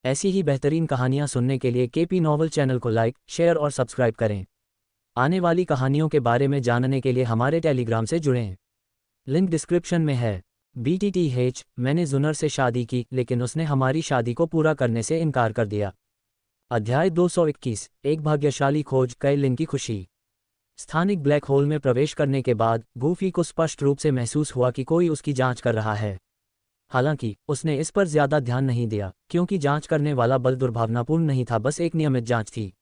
ऐसी ही बेहतरीन कहानियाँ सुनने के लिए केपी नॉवल चैनल को लाइक, शेयर और सब्सक्राइब करें। आने वाली कहानियों के बारे में जानने के लिए हमारे टेलीग्राम से जुड़ें। लिंक डिस्क्रिप्शन में है। BTTH, मैंने जुनर से शादी की लेकिन उसने हमारी शादी को पूरा करने से इनकार कर दिया। अध्याय 221, एक भाग्यशाली खोज, कई लिन की खुशी। स्थानिक ब्लैक होल में प्रवेश करने के बाद गूफी को स्पष्ट रूप से महसूस हुआ कि कोई उसकी जांच कर रहा है। हालांकि उसने इस पर ज्यादा ध्यान नहीं दिया क्योंकि जांच करने वाला बल दुर्भावनापूर्ण नहीं था, बस एक नियमित जांच थी।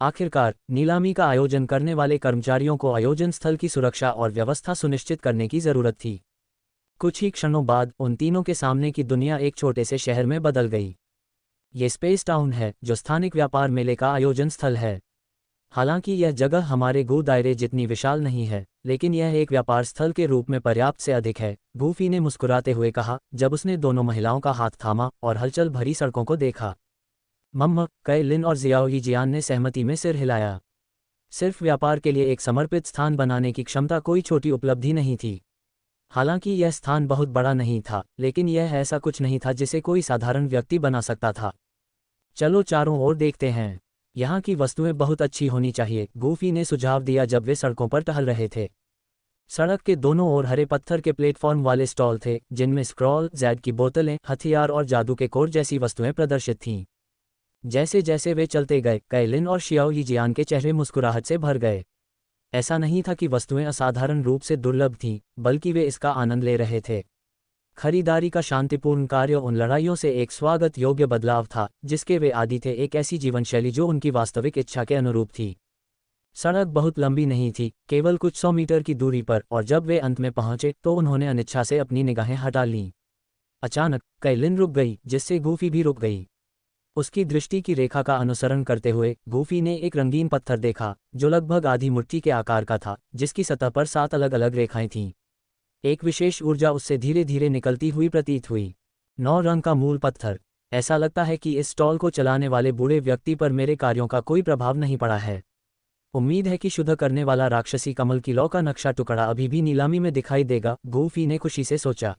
आखिरकार नीलामी का आयोजन करने वाले कर्मचारियों को आयोजन स्थल की सुरक्षा और व्यवस्था सुनिश्चित करने की जरूरत थी। कुछ ही क्षणों बाद उन तीनों के सामने की दुनिया एक छोटे से शहर में बदल गई। ये स्पेस टाउन है जो स्थानिक व्यापार मेले का आयोजन स्थल है। हालांकि यह जगह हमारे गो दायरे जितनी विशाल नहीं है, लेकिन यह एक व्यापार स्थल के रूप में पर्याप्त से अधिक है, गूफी ने मुस्कुराते हुए कहा जब उसने दोनों महिलाओं का हाथ थामा और हलचल भरी सड़कों को देखा। मम्मा, कई लिन और जियाओ जियान ने सहमति में सिर हिलाया। सिर्फ व्यापार के लिए एक समर्पित स्थान बनाने की क्षमता कोई छोटी उपलब्धि नहीं थी। हालांकि यह स्थान बहुत बड़ा नहीं था, लेकिन यह ऐसा कुछ नहीं था जिसे कोई साधारण व्यक्ति बना सकता था। चलो चारों ओर देखते हैं। यहाँ की वस्तुएं बहुत अच्छी होनी चाहिए, गूफी ने सुझाव दिया जब वे सड़कों पर टहल रहे थे। सड़क के दोनों ओर हरे पत्थर के प्लेटफॉर्म वाले स्टॉल थे जिनमें स्क्रॉल, जैड की बोतलें, हथियार और जादू के कोर जैसी वस्तुएं प्रदर्शित थीं। जैसे जैसे वे चलते गए, कैलिन और शियाओ यिजियान के चेहरे मुस्कुराहट से भर गए। ऐसा नहीं था कि वस्तुएं असाधारण रूप से दुर्लभ थीं, बल्कि वे इसका आनंद ले रहे थे। खरीदारी का शांतिपूर्ण कार्य उन लड़ाइयों से एक स्वागत योग्य बदलाव था जिसके वे आदी थे, एक ऐसी जीवनशैली जो उनकी वास्तविक इच्छा के अनुरूप थी। सड़क बहुत लंबी नहीं थी, केवल कुछ 100 मीटर की दूरी पर, और जब वे अंत में पहुंचे तो उन्होंने अनिच्छा से अपनी निगाहें हटा लीं। अचानक कैलिन रुक गई, जिससे गूफी भी रुक गई। उसकी दृष्टि की रेखा का अनुसरण करते हुए गूफी ने एक रंगीन पत्थर देखा जो लगभग आधी मुट्ठी के आकार का था, जिसकी सतह पर 7 अलग अलग रेखाएं थीं। एक विशेष ऊर्जा उससे धीरे धीरे निकलती हुई प्रतीत हुई। 9 रंग का मूल पत्थर। ऐसा लगता है कि इस स्टॉल को चलाने वाले बूढ़े व्यक्ति पर मेरे कार्यों का कोई प्रभाव नहीं पड़ा है। उम्मीद है कि शुद्ध करने वाला राक्षसी कमल की लौ का नक्शा टुकड़ा अभी भी नीलामी में दिखाई देगा, गूफी ने खुशी से सोचा।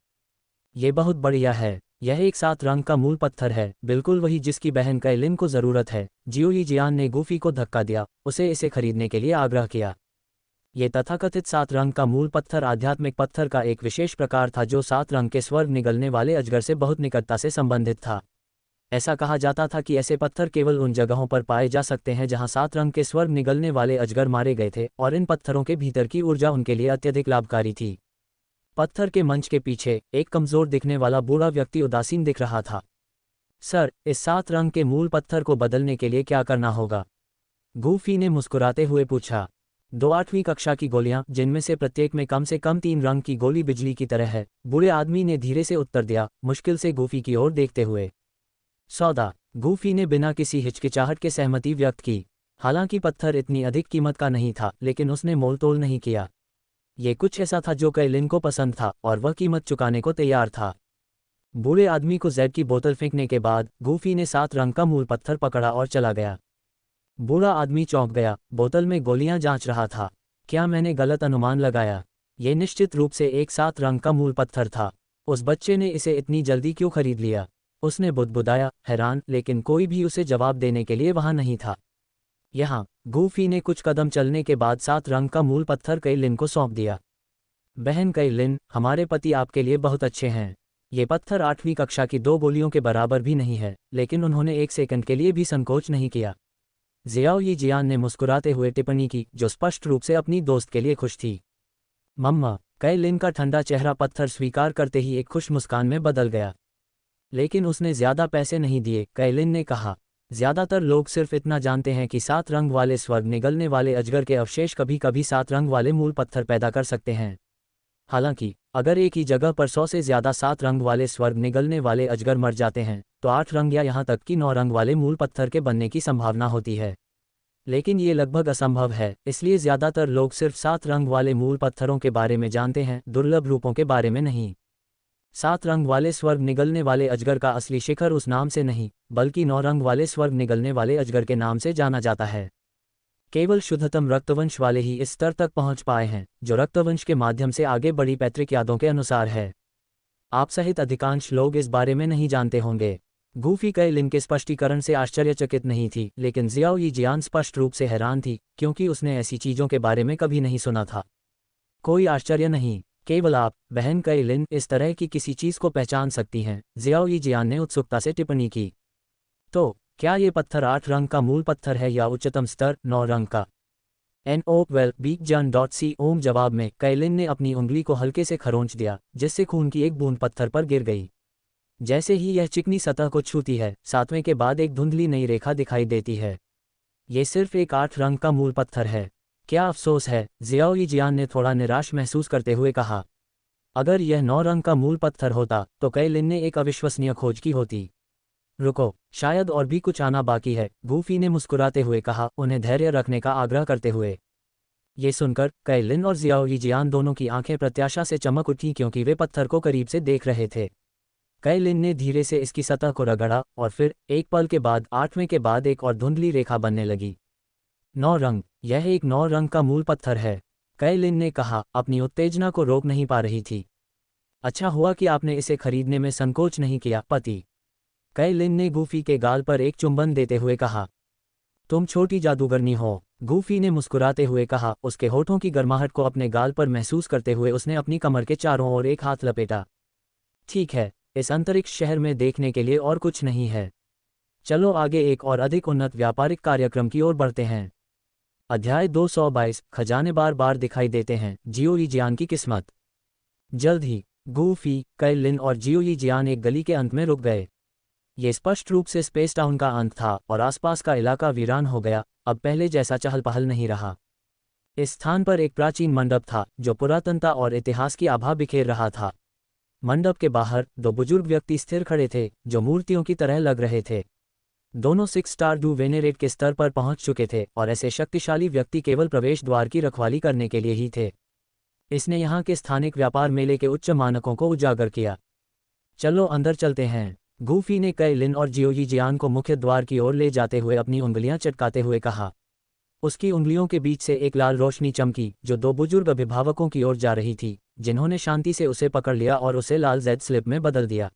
ये बहुत बढ़िया है। यह एक 7 रंग का मूल पत्थर है, बिल्कुल वही जिसकी बहन कैलिन को जरूरत है। जियो यिजियान ने गूफी को धक्का दिया, उसे इसे खरीदने के लिए आग्रह किया। ये तथाकथित 7 रंग का मूल पत्थर आध्यात्मिक पत्थर का एक विशेष प्रकार था जो 7 रंग के स्वर्ग निगलने वाले अजगर से बहुत निकटता से संबंधित था। ऐसा कहा जाता था कि ऐसे पत्थर केवल उन जगहों पर पाए जा सकते हैं जहां 7 रंग के स्वर्ग निगलने वाले अजगर मारे गए थे, और इन पत्थरों के भीतर की ऊर्जा उनके लिए अत्यधिक लाभकारी थी। पत्थर के मंच के पीछे एक कमजोर दिखने वाला बूढ़ा व्यक्ति उदासीन दिख रहा था। सर, इस 7 रंग के मूल पत्थर को बदलने के लिए क्या करना होगा? गूफी ने मुस्कुराते हुए पूछा। 8वीं कक्षा की गोलियां, जिनमें से प्रत्येक में कम से कम 3 रंग की गोली बिजली की तरह है, बूढ़े आदमी ने धीरे से उत्तर दिया, मुश्किल से गूफी की ओर देखते हुए। सौदा। गूफी ने बिना किसी हिचकिचाहट के सहमति व्यक्त की। हालांकि पत्थर इतनी अधिक कीमत का नहीं था, लेकिन उसने मोल तोल नहीं किया। ये कुछ ऐसा था जो कैलिन को पसंद था और वह कीमत चुकाने को तैयार था। बूढ़े आदमी को जैड की बोतल फेंकने के बाद गूफी ने 7 रंग का मूल पत्थर पकड़ा और चला गया। बूढ़ा आदमी चौंक गया, बोतल में गोलियां जांच रहा था। क्या मैंने गलत अनुमान लगाया? ये निश्चित रूप से एक 7 रंग का मूल पत्थर था। उस बच्चे ने इसे इतनी जल्दी क्यों खरीद लिया? उसने बुदबुदाया, हैरान, लेकिन कोई भी उसे जवाब देने के लिए वहां नहीं था। यहाँ गूफी ने कुछ कदम चलने के बाद 7 रंग का मूल पत्थर कैलिन को सौंप दिया। बहन कैलिन, हमारे पति आपके लिए बहुत अच्छे हैं। ये पत्थर 8वीं कक्षा की 2 गोलियों के बराबर भी नहीं है, लेकिन उन्होंने 1 सेकंड के लिए भी संकोच नहीं किया। जियाओ यिजियान ने मुस्कुराते हुए टिप्पणी की, जो स्पष्ट रूप से अपनी दोस्त के लिए खुश थी। मम्मा, कैलिन का ठंडा चेहरा पत्थर स्वीकार करते ही एक खुश मुस्कान में बदल गया। लेकिन उसने ज्यादा पैसे नहीं दिए, कैलिन ने कहा। ज्यादातर लोग सिर्फ इतना जानते हैं कि 7 रंग वाले स्वर्ग निगलने वाले अजगर के अवशेष कभी कभी 7 रंग वाले मूल पत्थर पैदा कर सकते हैं। हालांकि अगर एक ही जगह पर 100 से ज्यादा 7 रंग वाले स्वर्ग निगलने वाले अजगर मर जाते हैं, तो 8 रंग या यहाँ तक कि 9 रंग वाले मूल पत्थर के बनने की संभावना होती है। लेकिन ये लगभग असंभव है, इसलिए ज्यादातर लोग सिर्फ 7 रंग वाले मूल पत्थरों के बारे में जानते हैं, दुर्लभ रूपों के बारे में नहीं। 7 रंग वाले स्वर्ग निगलने वाले अजगर का असली शिखर उस नाम से नहीं, बल्कि 9 रंग वाले स्वर्ग निगलने वाले अजगर के नाम से जाना जाता है। केवल शुद्धतम रक्तवंश वाले ही इस स्तर तक पहुंच पाए हैं, जो रक्तवंश के माध्यम से आगे बढ़ी पैतृक यादों के अनुसार है। आप सहित अधिकांश लोग इस बारे में नहीं जानते होंगे। गूफी कई लिन के स्पष्टीकरण से आश्चर्यचकित नहीं थी, लेकिन जियाओ यीजियान स्पष्ट रूप से हैरान थी, क्योंकि उसने ऐसी चीज़ों के बारे में कभी नहीं सुना था। कोई आश्चर्य नहीं, केवल आप, बहन कई लिन, इस तरह की किसी चीज़ को पहचान सकती हैं, जियाओ यीजियान ने उत्सुकता से टिप्पणी की। तो क्या ये पत्थर 8 रंग का मूल पत्थर है या उच्चतम स्तर 9 रंग का? NO12BigJan.C जवाब में कैलिन ने अपनी उंगली को हल्के से खरोंच दिया, जिससे खून की एक बूंद पत्थर पर गिर गई। जैसे ही यह चिकनी सतह को छूती है, 7वें के बाद एक धुंधली नई रेखा दिखाई देती है। ये सिर्फ एक 8 रंग का मूल पत्थर है। क्या अफसोस है, जियाओ यीजियान ने थोड़ा निराश महसूस करते हुए कहा। अगर यह 9 रंग का मूल पत्थर होता तो कैलिन ने एक अविश्वसनीय खोज की होती। रुको, शायद और भी कुछ आना बाकी है, गूफी ने मुस्कुराते हुए कहा, उन्हें धैर्य रखने का आग्रह करते हुए। ये सुनकर कैलिन और जियाओ यीजियान दोनों की आंखें प्रत्याशा से चमक उठी, क्योंकि वे पत्थर को करीब से देख रहे थे। कैलिन ने धीरे से इसकी सतह को रगड़ा, और फिर एक पल के बाद 8वें के बाद एक और धुंधली रेखा बनने लगी। 9 रंग, यह एक 9 रंग का मूल पत्थर है, कैलिन ने कहा, अपनी उत्तेजना को रोक नहीं पा रही थी। अच्छा हुआ कि आपने इसे खरीदने में संकोच नहीं किया, पति। कैलिन ने गूफी के गाल पर एक चुंबन देते हुए कहा। तुम छोटी जादूगरनी हो, गूफी ने मुस्कुराते हुए कहा, उसके होठों की गर्माहट को अपने गाल पर महसूस करते हुए उसने अपनी कमर के चारों ओर एक हाथ लपेटा। ठीक है, इस अंतरिक्ष शहर में देखने के लिए और कुछ नहीं है। चलो आगे एक और अधिक उन्नत व्यापारिक कार्यक्रम की ओर बढ़ते हैं। अध्याय 222, खजाने बार बार दिखाई देते हैं, जियो यीजियान की किस्मत। जल्द ही गूफी, कैलिन और जियो यीजियान एक गली के अंत में रुक गए। ये स्पष्ट रूप से स्पेस टाउन का अंत था और आसपास का इलाका वीरान हो गया, अब पहले जैसा चहल पहल नहीं रहा। इस स्थान पर एक प्राचीन मंडप था, जो पुरातनता और इतिहास की आभा बिखेर रहा था। मंडप के बाहर 2 बुजुर्ग व्यक्ति स्थिर खड़े थे, जो मूर्तियों की तरह लग रहे थे। दोनों 6 स्टार डू वेनेरेट के स्तर पर पहुंच चुके थे, और ऐसे शक्तिशाली व्यक्ति केवल प्रवेश द्वार की रखवाली करने के लिए ही थे। इसने यहाँ के स्थानिक व्यापार मेले के उच्च मानकों को उजागर किया। चलो अंदर चलते हैं, गूफी ने कैलिन और जियो यीजियान को मुख्य द्वार की ओर ले जाते हुए अपनी उंगलियां चटकाते हुए कहा। उसकी उंगलियों के बीच से एक लाल रोशनी चमकी, जो 2 बुजुर्ग अभिभावकों की ओर जा रही थी, जिन्होंने शांति से उसे पकड़ लिया और उसे लाल जेड स्लिप में बदल दिया।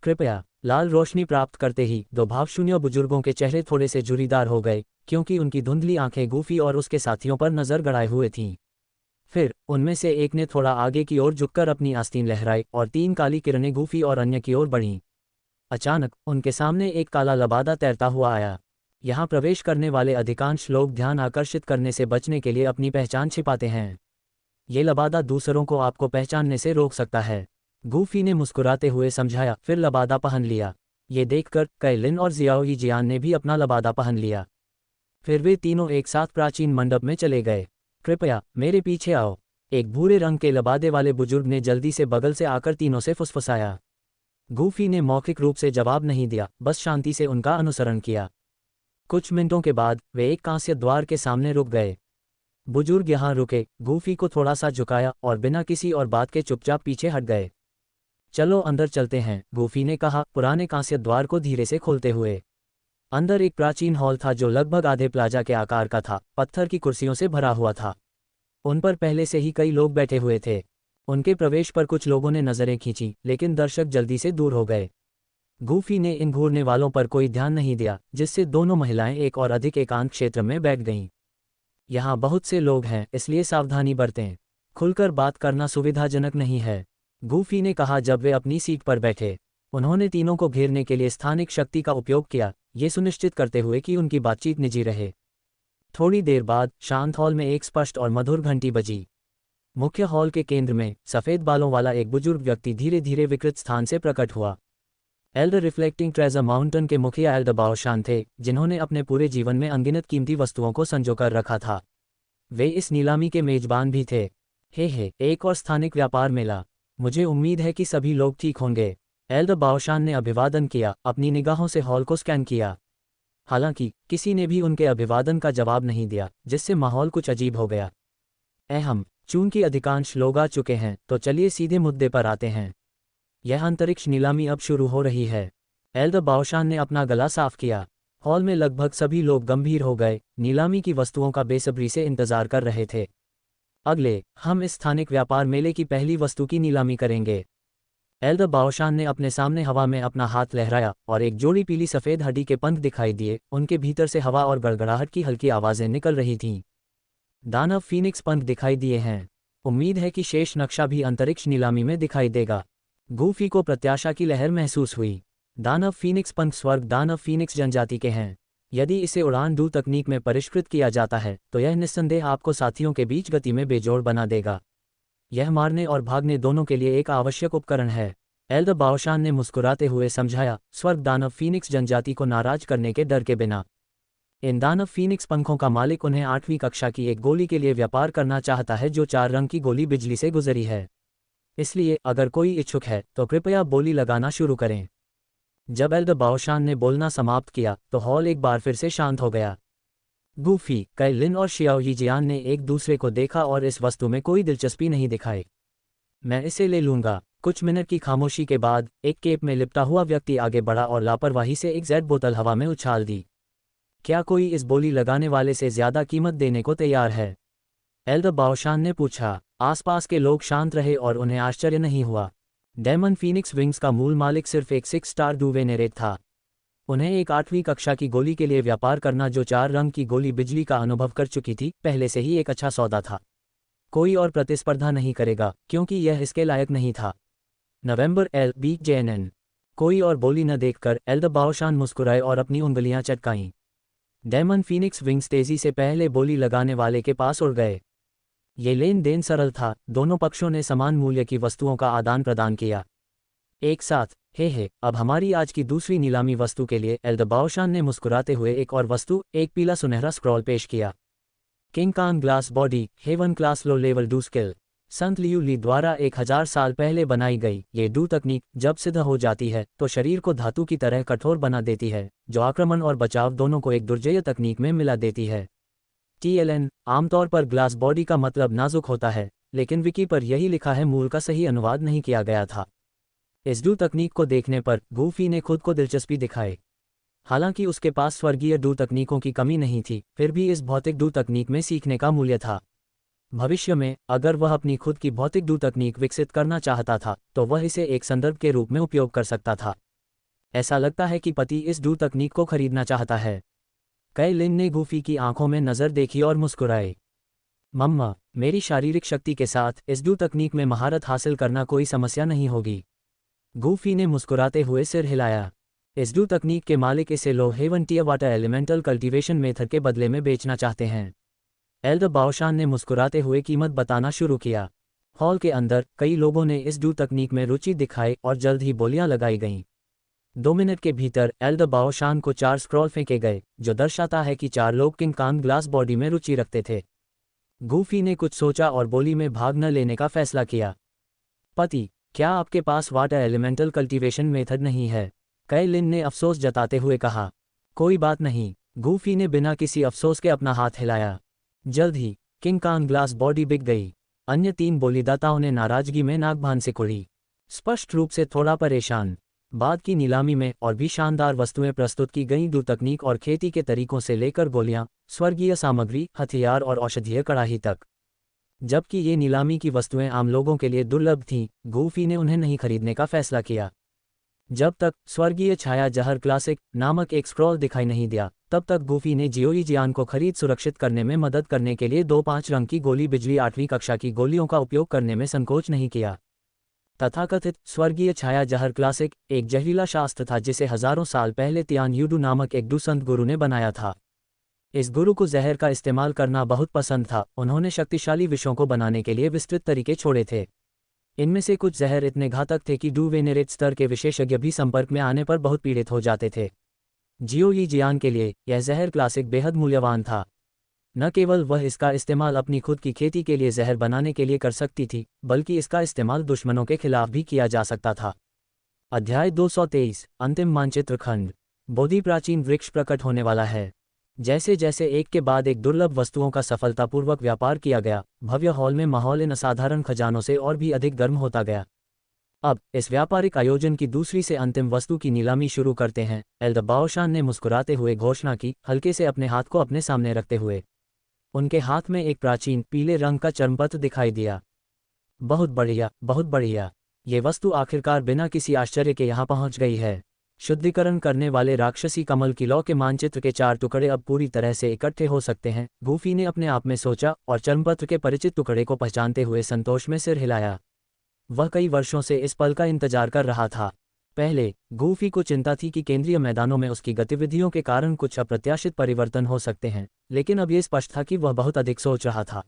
कृपया। लाल रोशनी प्राप्त करते ही 2 भावशून्य बुजुर्गों के चेहरे थोड़े से झुर्रीदार हो गए, क्योंकि उनकी धुंधली आंखें गूफी और उसके साथियों पर नजर गड़ाए हुए थीं। फिर उनमें से एक ने थोड़ा आगे की ओर झुककर अपनी आस्तीन लहराई, और 3 काली किरणें गूफी और अन्य की ओर बढ़ीं। अचानक उनके सामने एक काला लबादा तैरता हुआ आया। यहाँ प्रवेश करने वाले अधिकांश लोग ध्यान आकर्षित करने से बचने के लिए अपनी पहचान छिपाते हैं। ये लबादा दूसरों को आपको पहचानने से रोक सकता है, गूफी ने मुस्कुराते हुए समझाया, फिर लबादा पहन लिया। ये देखकर कैलिन और जियाओ यीजियान ने भी अपना लबादा पहन लिया। फिर वे तीनों एक साथ प्राचीन मंडप में चले गए। कृपया मेरे पीछे आओ, एक भूरे रंग के लबादे वाले बुजुर्ग ने जल्दी से बगल से आकर तीनों से फुसफुसाया। गूफी ने मौखिक रूप से जवाब नहीं दिया, बस शांति से उनका अनुसरण किया। कुछ मिनटों के बाद वे एक कांस्य द्वार के सामने रुक गए। बुजुर्ग यहाँ रुके, गूफी को थोड़ा सा झुकाया और बिना किसी और बात के चुपचाप पीछे हट गए। चलो अंदर चलते हैं, गूफी ने कहा, पुराने कांस्य द्वार को धीरे से खोलते हुए। अंदर एक प्राचीन हॉल था, जो लगभग आधे प्लाजा के आकार का था, पत्थर की कुर्सियों से भरा हुआ था। उन पर पहले से ही कई लोग बैठे हुए थे। उनके प्रवेश पर कुछ लोगों ने नजरें खींची, लेकिन दर्शक जल्दी से दूर हो गए। गूफी ने इन घूरने वालों पर कोई ध्यान नहीं दिया, जिससे दोनों महिलाएं एक और अधिक एकांत क्षेत्र में बैठ गईं। यहाँ बहुत से लोग हैं, इसलिए सावधानी बरतें। खुलकर बात करना सुविधाजनक नहीं है, गूफी ने कहा जब वे अपनी सीट पर बैठे। उन्होंने तीनों को घेरने के लिए स्थानिक शक्ति का उपयोग किया, ये सुनिश्चित करते हुए कि उनकी बातचीत निजी रहे। थोड़ी देर बाद शांत हॉल में एक स्पष्ट और मधुर घंटी बजी। मुख्य हॉल के केंद्र में सफ़ेद बालों वाला एक बुजुर्ग व्यक्ति धीरे धीरे विकृत स्थान से प्रकट हुआ। एल्डर रिफ्लेक्टिंग ट्रेजर माउंटेन के मुखिया एल्डर बाओशान थे, जिन्होंने अपने पूरे जीवन में अनगिनत कीमती वस्तुओं को संजोकर रखा था। वे इस नीलामी के मेजबान भी थे। हे, एक और स्थानिक व्यापार मेला। मुझे उम्मीद है कि सभी लोग ठीक होंगे। एल्डर बाओशान ने अभिवादन किया, अपनी निगाहों से हॉल को स्कैन किया। हालांकि किसी ने भी उनके अभिवादन का जवाब नहीं दिया, जिससे माहौल कुछ अजीब हो गया। चूंकि अधिकांश लोग आ चुके हैं, तो चलिए सीधे मुद्दे पर आते हैं। यह अंतरिक्ष नीलामी अब शुरू हो रही है। एल्डर बाओशान ने अपना गला साफ किया। हॉल में लगभग सभी लोग गंभीर हो गए, नीलामी की वस्तुओं का बेसब्री से इंतजार कर रहे थे। अगले, हम इस स्थानिक व्यापार मेले की पहली वस्तु की नीलामी करेंगे। एल्डर बाओशान ने अपने सामने हवा में अपना हाथ लहराया और एक जोड़ी पीली सफ़ेद हड्डी के पंख दिखाई दिए। उनके भीतर से हवा और गड़गड़ाहट की हल्की आवाज़ें निकल रही थीं। दानव फीनिक्स पंख दिखाई दिए हैं। उम्मीद है कि शेष नक्शा भी अंतरिक्ष नीलामी में दिखाई देगा। गूफी को प्रत्याशा की लहर महसूस हुई। दानव फीनिक्स पंख स्वर्ग दानव फीनिक्स जनजाति के हैं। यदि इसे उड़ान डू तकनीक में परिष्कृत किया जाता है तो यह निस्संदेह आपको साथियों के बीच गति में बेजोड़ बना देगा। यह मारने और भागने दोनों के लिए एक आवश्यक उपकरण है। एल्डर बाओशान ने मुस्कुराते हुए समझाया, स्वर्ग दानव फीनिक्स जनजाति को नाराज करने के डर के बिना। इन दानव फीनिक्स पंखों का मालिक उन्हें 8वीं कक्षा की एक गोली के लिए व्यापार करना चाहता है जो 4 रंग की गोली बिजली से गुजरी है। इसलिए अगर कोई इच्छुक है तो कृपया बोली लगाना शुरू करें। जब एल्डर बाओशान ने बोलना समाप्त किया तो हॉल एक बार फिर से शांत हो गया। गूफी, काई लिन और शियाओ यीजियान ने एक दूसरे को देखा और इस वस्तु में कोई दिलचस्पी नहीं दिखाई। मैं इसे ले लूंगा। कुछ मिनट की खामोशी के बाद एक केप में लिपटा हुआ व्यक्ति आगे बढ़ा और लापरवाही से एक जेड बोतल हवा में उछाल दी। क्या कोई इस बोली लगाने वाले से ज्यादा कीमत देने को तैयार है? एल्डर बाओशान ने पूछा। आसपास के लोग शांत रहे और उन्हें आश्चर्य नहीं हुआ। डेमन फीनिक्स विंग्स का मूल मालिक सिर्फ एक 6 स्टार डू वेनेरेट था। उन्हें एक 8वीं कक्षा की गोली के लिए व्यापार करना जो 4 रंग की गोली बिजली का अनुभव कर चुकी थी पहले से ही एक अच्छा सौदा था। कोई और प्रतिस्पर्धा नहीं करेगा क्योंकि यह इसके लायक नहीं था। नवंबर LBJNN। कोई और बोली न देखकर एल्डर बाओशान मुस्कुराए और अपनी उंगलियां चटकाईं। डेमन फीनिक्स विंग्स तेजी से पहले बोली लगाने वाले के पास उड़ गए। ये लेन देन सरल था। दोनों पक्षों ने समान मूल्य की वस्तुओं का आदान प्रदान किया। एक साथ, हे अब हमारी आज की दूसरी नीलामी वस्तु के लिए एल्डर बाओशान ने मुस्कुराते हुए एक और वस्तु, एक पीला सुनहरा स्क्रॉल पेश किया। किंग कान glass body, heaven class low level डू स्किल। संत लियू ली द्वारा 1000 साल पहले बनाई गई ये डू तकनीक जब सिद्ध हो जाती है तो शरीर को धातु की तरह कठोर बना देती है जो आक्रमण और बचाव दोनों को एक दुर्जेय तकनीक में मिला देती है। TLN। आमतौर पर ग्लास बॉडी का मतलब नाजुक होता है, लेकिन विकी पर यही लिखा है मूल का सही अनुवाद नहीं किया गया था। इस डू तकनीक को देखने पर गूफी ने खुद को दिलचस्पी दिखाई। हालांकि उसके पास स्वर्गीय डू तकनीकों की कमी नहीं थी, फिर भी इस भौतिक डू तकनीक में सीखने का मूल्य था। भविष्य में अगर वह अपनी खुद की भौतिक डू तकनीक विकसित करना चाहता था तो वह इसे एक संदर्भ के रूप में उपयोग कर सकता था। ऐसा लगता है कि पति इस डू तकनीक को खरीदना चाहता है। काई लिन ने गूफी की आंखों में नजर देखी और मुस्कुराए। मम्मा, मेरी शारीरिक शक्ति के साथ इस डू तकनीक में महारत हासिल करना कोई समस्या नहीं होगी। गूफी ने मुस्कुराते हुए सिर हिलाया। इस डू तकनीक के मालिक इसे लो heaven tier water elemental cultivation method के बदले में बेचना चाहते हैं। एल्डर बाओशान ने मुस्कुराते हुए कीमत बताना शुरू किया। हॉल के अंदर कई लोगों ने इस डू तकनीक में रुचि दिखाई और जल्द ही बोलियां लगाई गईं। 2 मिनट के भीतर एल्डर बाओशान को 4 स्क्रॉल फेंके गए जो दर्शाता है कि 4 लोग किंग कान ग्लास बॉडी में रुचि रखते थे। गूफी ने कुछ सोचा और बोली में भाग न लेने का फैसला किया। पति, क्या आपके पास वाटर एलिमेंटल कल्टीवेशन मेथड नहीं है? काई लिन ने अफसोस जताते हुए कहा। कोई बात नहीं। गूफी ने बिना किसी अफसोस के अपना हाथ हिलाया। जल्द ही किंग कान ग्लास बॉडी बिक गई। अन्य 3 बोलीदाताओं ने नाराजगी में नाक सिकुड़ी, स्पष्ट रूप से थोड़ा परेशान। बाद की नीलामी में और भी शानदार वस्तुएं प्रस्तुत की गईं, डू तकनीक और खेती के तरीकों से लेकर गोलियां, स्वर्गीय सामग्री, हथियार और औषधीय कड़ाही तक। जबकि ये नीलामी की वस्तुएं आम लोगों के लिए दुर्लभ थीं, गूफी ने उन्हें नहीं खरीदने का फैसला किया। जब तक स्वर्गीय छाया जहर क्लासिक नामक एक स्क्रॉल दिखाई नहीं दिया, तब तक गूफी ने जियोईजियान को खरीद सुरक्षित करने में मदद करने के लिए 2 5 रंग की गोली बिजली 8वीं कक्षा की गोलियों का उपयोग करने में संकोच नहीं किया। तथाकथित स्वर्गीय छाया जहर क्लासिक एक जहरीला शास्त्र था जिसे हजारों साल पहले तियान यूडू नामक एक डू संत गुरु ने बनाया था। इस गुरु को जहर का इस्तेमाल करना बहुत पसंद था। उन्होंने शक्तिशाली विषों को बनाने के लिए विस्तृत तरीके छोड़े थे। इनमें से कुछ जहर इतने घातक थे कि डू वेनेरेट स्तर के विशेषज्ञ भी संपर्क में आने पर बहुत पीड़ित हो जाते थे। जियोईजियान के लिए यह जहर क्लासिक बेहद मूल्यवान था। न केवल वह इसका इस्तेमाल अपनी खुद की खेती के लिए जहर बनाने के लिए कर सकती थी, बल्कि इसका इस्तेमाल दुश्मनों के खिलाफ भी किया जा सकता था। अध्याय 223 अंतिम मानचित्र खंड। बोधि प्राचीन वृक्ष प्रकट होने वाला है। जैसे जैसे एक के बाद एक दुर्लभ वस्तुओं का सफलतापूर्वक व्यापार किया गया, भव्य हॉल में माहौल इन असाधारण खजानों से और भी अधिक गर्म होता गया। अब इस व्यापारिक आयोजन की दूसरी से अंतिम वस्तु की नीलामी शुरू करते हैं, एल्डर बाओशान ने मुस्कुराते हुए घोषणा की, हल्के से अपने हाथ को अपने सामने रखते हुए। उनके हाथ में एक प्राचीन पीले रंग का चर्मपत्र दिखाई दिया। बहुत बढ़िया, बहुत बढ़िया। ये वस्तु आखिरकार बिना किसी आश्चर्य के यहाँ पहुँच गई है। शुद्धिकरण करने वाले राक्षसी कमल की लौ के मानचित्र के 4 टुकड़े अब पूरी तरह से इकट्ठे हो सकते हैं, गूफी ने अपने आप में सोचा और चर्मपत्र के परिचित टुकड़े को पहचानते हुए संतोष में सिर हिलाया। वह कई वर्षों से इस पल का इंतजार कर रहा था। पहले गूफी को चिंता थी कि केंद्रीय मैदानों में उसकी गतिविधियों के कारण कुछ अप्रत्याशित परिवर्तन हो सकते हैं, लेकिन अब ये स्पष्ट था कि वह बहुत अधिक सोच रहा था।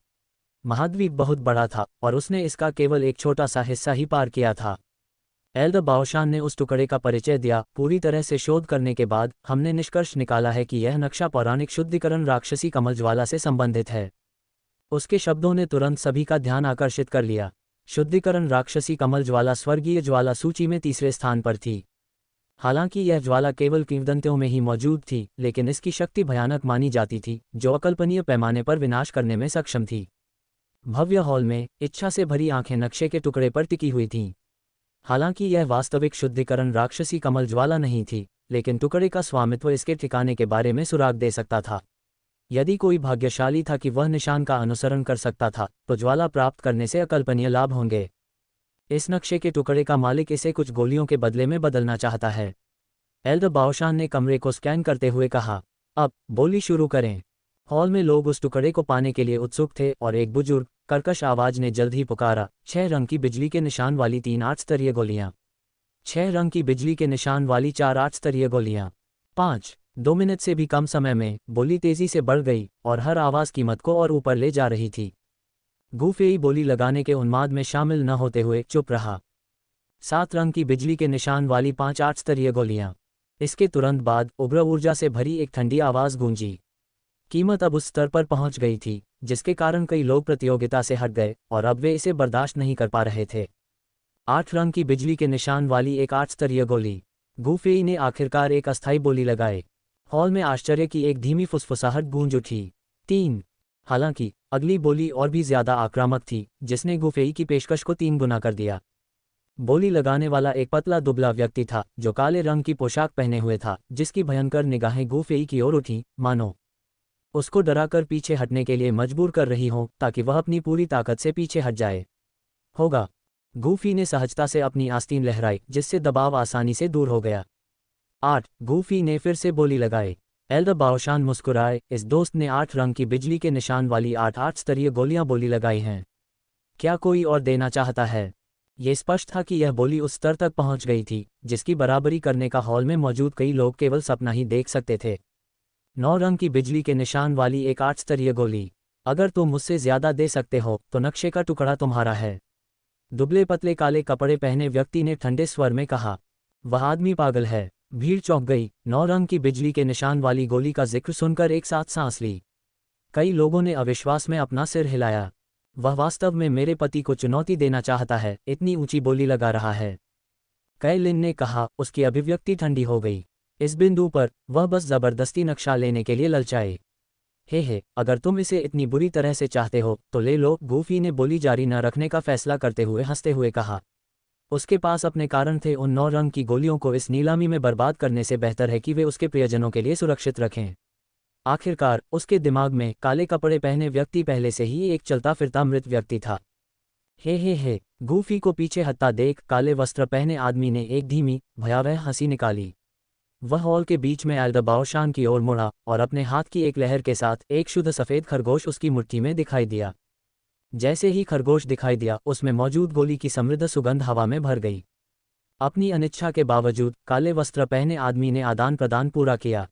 महाद्वीप बहुत बड़ा था और उसने इसका केवल एक छोटा सा हिस्सा ही पार किया था। एल्दर बाओशान ने उस टुकड़े का परिचय दिया। पूरी तरह से शोध करने के बाद हमने निष्कर्ष निकाला है कि यह नक्शा पौराणिक शुद्धिकरण राक्षसी कमल ज्वाला से संबंधित है। उसके शब्दों ने तुरंत सभी का ध्यान आकर्षित कर लिया। शुद्धिकरण राक्षसी कमल ज्वाला स्वर्गीय ज्वाला सूची में तीसरे स्थान पर थी। हालांकि यह ज्वाला केवल किंवदंतियों में ही मौजूद थी, लेकिन इसकी शक्ति भयानक मानी जाती थी, जो अकल्पनीय पैमाने पर विनाश करने में सक्षम थी। भव्य हॉल में इच्छा से भरी आंखें नक्शे के टुकड़े पर टिकी हुई थीं। हालांकि यह वास्तविक शुद्धिकरण राक्षसी कमल ज्वाला नहीं थी, लेकिन टुकड़े का स्वामित्व इसके ठिकाने के बारे में सुराग दे सकता था। यदि कोई भाग्यशाली था कि वह निशान का अनुसरण कर सकता था, तो ज्वाला प्राप्त करने से अकल्पनीय लाभ होंगे। इस नक्शे के टुकड़े का मालिक इसे कुछ गोलियों के बदले में बदलना चाहता है। एल्दर बाओशान ने कमरे को स्कैन करते हुए कहा, अब बोली शुरू करें। हॉल में लोग उस टुकड़े को पाने के लिए उत्सुक थे और एक बुजुर्ग कर्कश आवाज ने जल्द ही पुकारा, 6 रंग की बिजली के निशान वाली 3 8 स्तरीय गोलियां। 6 रंग की बिजली के निशान वाली 4 8 स्तरीय गोलियां। 2 मिनट से भी कम समय में बोली तेजी से बढ़ गई और हर आवाज कीमत को और ऊपर ले जा रही थी। गूफी बोली लगाने के उन्माद में शामिल न होते हुए चुप रहा। 7 रंग की बिजली के निशान वाली 5 8 स्तरीय गोलियां। इसके तुरंत बाद उग्र ऊर्जा से भरी एक ठंडी आवाज गूंजी। कीमत अब उस स्तर पर पहुंच गई थी जिसके कारण कई लोग प्रतियोगिता से हट गए और अब वे इसे बर्दाश्त नहीं कर पा रहे थे। 8 रंग की बिजली के निशान वाली एक 8 स्तरीय गोली। गूफी ने आखिरकार एक अस्थायी बोली लगाई। हॉल में आश्चर्य की एक धीमी फुसफुसाहट गूंज उठी। 3। हालांकि अगली बोली और भी ज्यादा आक्रामक थी, जिसने गूफी की पेशकश को 3 गुना कर दिया। बोली लगाने वाला एक पतला दुबला व्यक्ति था जो काले रंग की पोशाक पहने हुए था, जिसकी भयंकर निगाहें गूफी की ओर उठी, मानो उसको डराकर पीछे हटने के लिए मजबूर कर रही हो ताकि वह अपनी पूरी ताकत से पीछे हट जाए। होगा। गूफी ने सहजता से अपनी आस्तीन लहराई, जिससे दबाव आसानी से दूर हो गया। 8। गूफी ने फिर से बोली लगाई। एल्दर बाओशान मुस्कुराए। इस दोस्त ने 8 रंग की बिजली के निशान वाली 8 8 स्तरीय गोलियां बोली लगाई हैं। क्या कोई और देना चाहता है? ये स्पष्ट था कि यह बोली उस स्तर तक पहुंच गई थी जिसकी बराबरी करने का हॉल में मौजूद कई लोग केवल सपना ही देख सकते थे। 9 रंग की बिजली के निशान वाली एक 8 स्तरीय गोली। अगर तुम मुझसे ज्यादा दे सकते हो तो नक्शे का टुकड़ा तुम्हारा है। दुबले पतले काले कपड़े पहने व्यक्ति ने ठंडे स्वर में कहा। वह आदमी पागल है। भीड़ चौंक गई। 9 रंग की बिजली के निशान वाली गोली का जिक्र सुनकर एक साथ सांस ली। कई लोगों ने अविश्वास में अपना सिर हिलाया। वह वास्तव में मेरे पति को चुनौती देना चाहता है, इतनी ऊंची बोली लगा रहा है। कैलिन ने कहा। उसकी अभिव्यक्ति ठंडी हो गई। इस बिंदु पर वह बस जबरदस्ती नक्शा लेने के लिए ललचाए। हे, अगर तुम इसे इतनी बुरी तरह से चाहते हो तो ले लो। गूफी ने बोली जारी न रखने का फैसला करते हुए हंसते हुए कहा। उसके पास अपने कारण थे। उन 9 रंग की गोलियों को इस नीलामी में बर्बाद करने से बेहतर है कि वे उसके प्रियजनों के लिए सुरक्षित रखें। आखिरकार उसके दिमाग में काले कपड़े पहने व्यक्ति पहले से ही एक चलता फिरता मृत व्यक्ति था। हे, गूफी को पीछे हटता देख काले वस्त्र पहने आदमी ने एक धीमी भयावह हंसी निकाली। वह हॉल के बीच में एल्दर बाओशान की ओर मुड़ा और अपने हाथ की एक लहर के साथ एक शुद्ध सफेद खरगोश उसकी मुट्ठी में दिखाई दिया। जैसे ही खरगोश दिखाई दिया, उसमें मौजूद गोली की समृद्ध सुगंध हवा में भर गई। अपनी अनिच्छा के बावजूद काले वस्त्र पहने आदमी ने आदान प्रदान पूरा किया।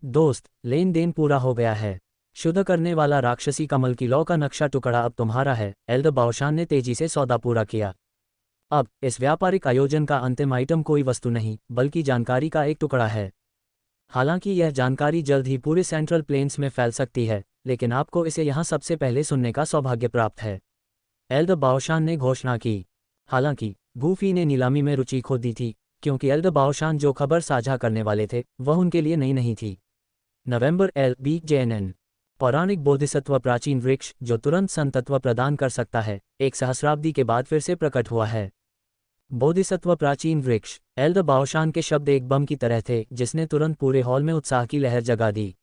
दोस्त, लेन देन पूरा हो गया है। शुद्ध करने वाला राक्षसी कमल की लौ का नक्शा टुकड़ा अब तुम्हारा है। एल्दर बाओशान ने तेजी से सौदा पूरा किया। अब इस व्यापारिक आयोजन का अंतिम आइटम कोई वस्तु नहीं बल्कि जानकारी का एक टुकड़ा है। हालांकि यह जानकारी जल्द ही पूरे सेंट्रल प्लेन्स में फैल सकती है, लेकिन आपको इसे यहाँ सबसे पहले सुनने का सौभाग्य प्राप्त है। एल्दर बाओशान ने घोषणा की। हालांकि गूफी ने नीलामी में रुचि खो दी थी, क्योंकि एल्दर बाओशान जो खबर साझा करने वाले थे वह उनके लिए नई नहीं थी। नवंबर LBJNN। पौराणिक बोधिसत्व प्राचीन वृक्ष जो तुरंत संतत्व प्रदान कर सकता है, एक सहस्राब्दी के बाद फिर से प्रकट हुआ है। बोधिसत्व प्राचीन वृक्ष। एल्दर बाओशान के शब्द एक बम की तरह थे जिसने तुरंत पूरे हॉल में उत्साह की लहर जगा दी।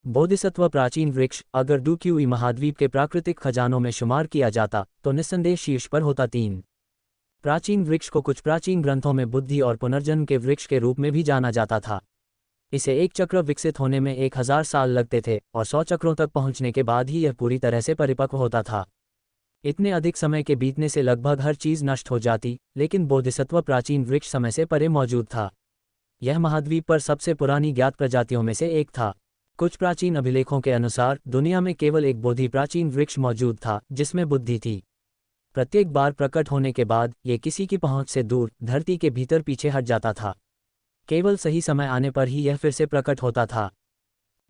बोधिसत्व प्राचीन वृक्ष अगर डूक्यूई महाद्वीप के प्राकृतिक खजानों में शुमार किया जाता तो निस्संदेह शीर्ष पर होता। 3 प्राचीन वृक्ष को कुछ प्राचीन ग्रंथों में बुद्धि और पुनर्जन्म के वृक्ष के रूप में भी जाना जाता था। इसे एक चक्र विकसित होने में 1000 साल लगते थे और 100 चक्रों तक पहुंचने के बाद ही यह पूरी तरह से परिपक्व होता था। इतने अधिक समय के बीतने से लगभग हर चीज नष्ट हो जाती, लेकिन बोधिसत्व प्राचीन वृक्ष समय से परे मौजूद था। यह महाद्वीप पर सबसे पुरानी ज्ञात प्रजातियों में से एक था। कुछ प्राचीन अभिलेखों के अनुसार दुनिया में केवल एक बोधि प्राचीन वृक्ष मौजूद था जिसमें बुद्धि थी। प्रत्येक बार प्रकट होने के बाद ये किसी की पहुंच से दूर धरती के भीतर पीछे हट जाता था। केवल सही समय आने पर ही यह फिर से प्रकट होता था।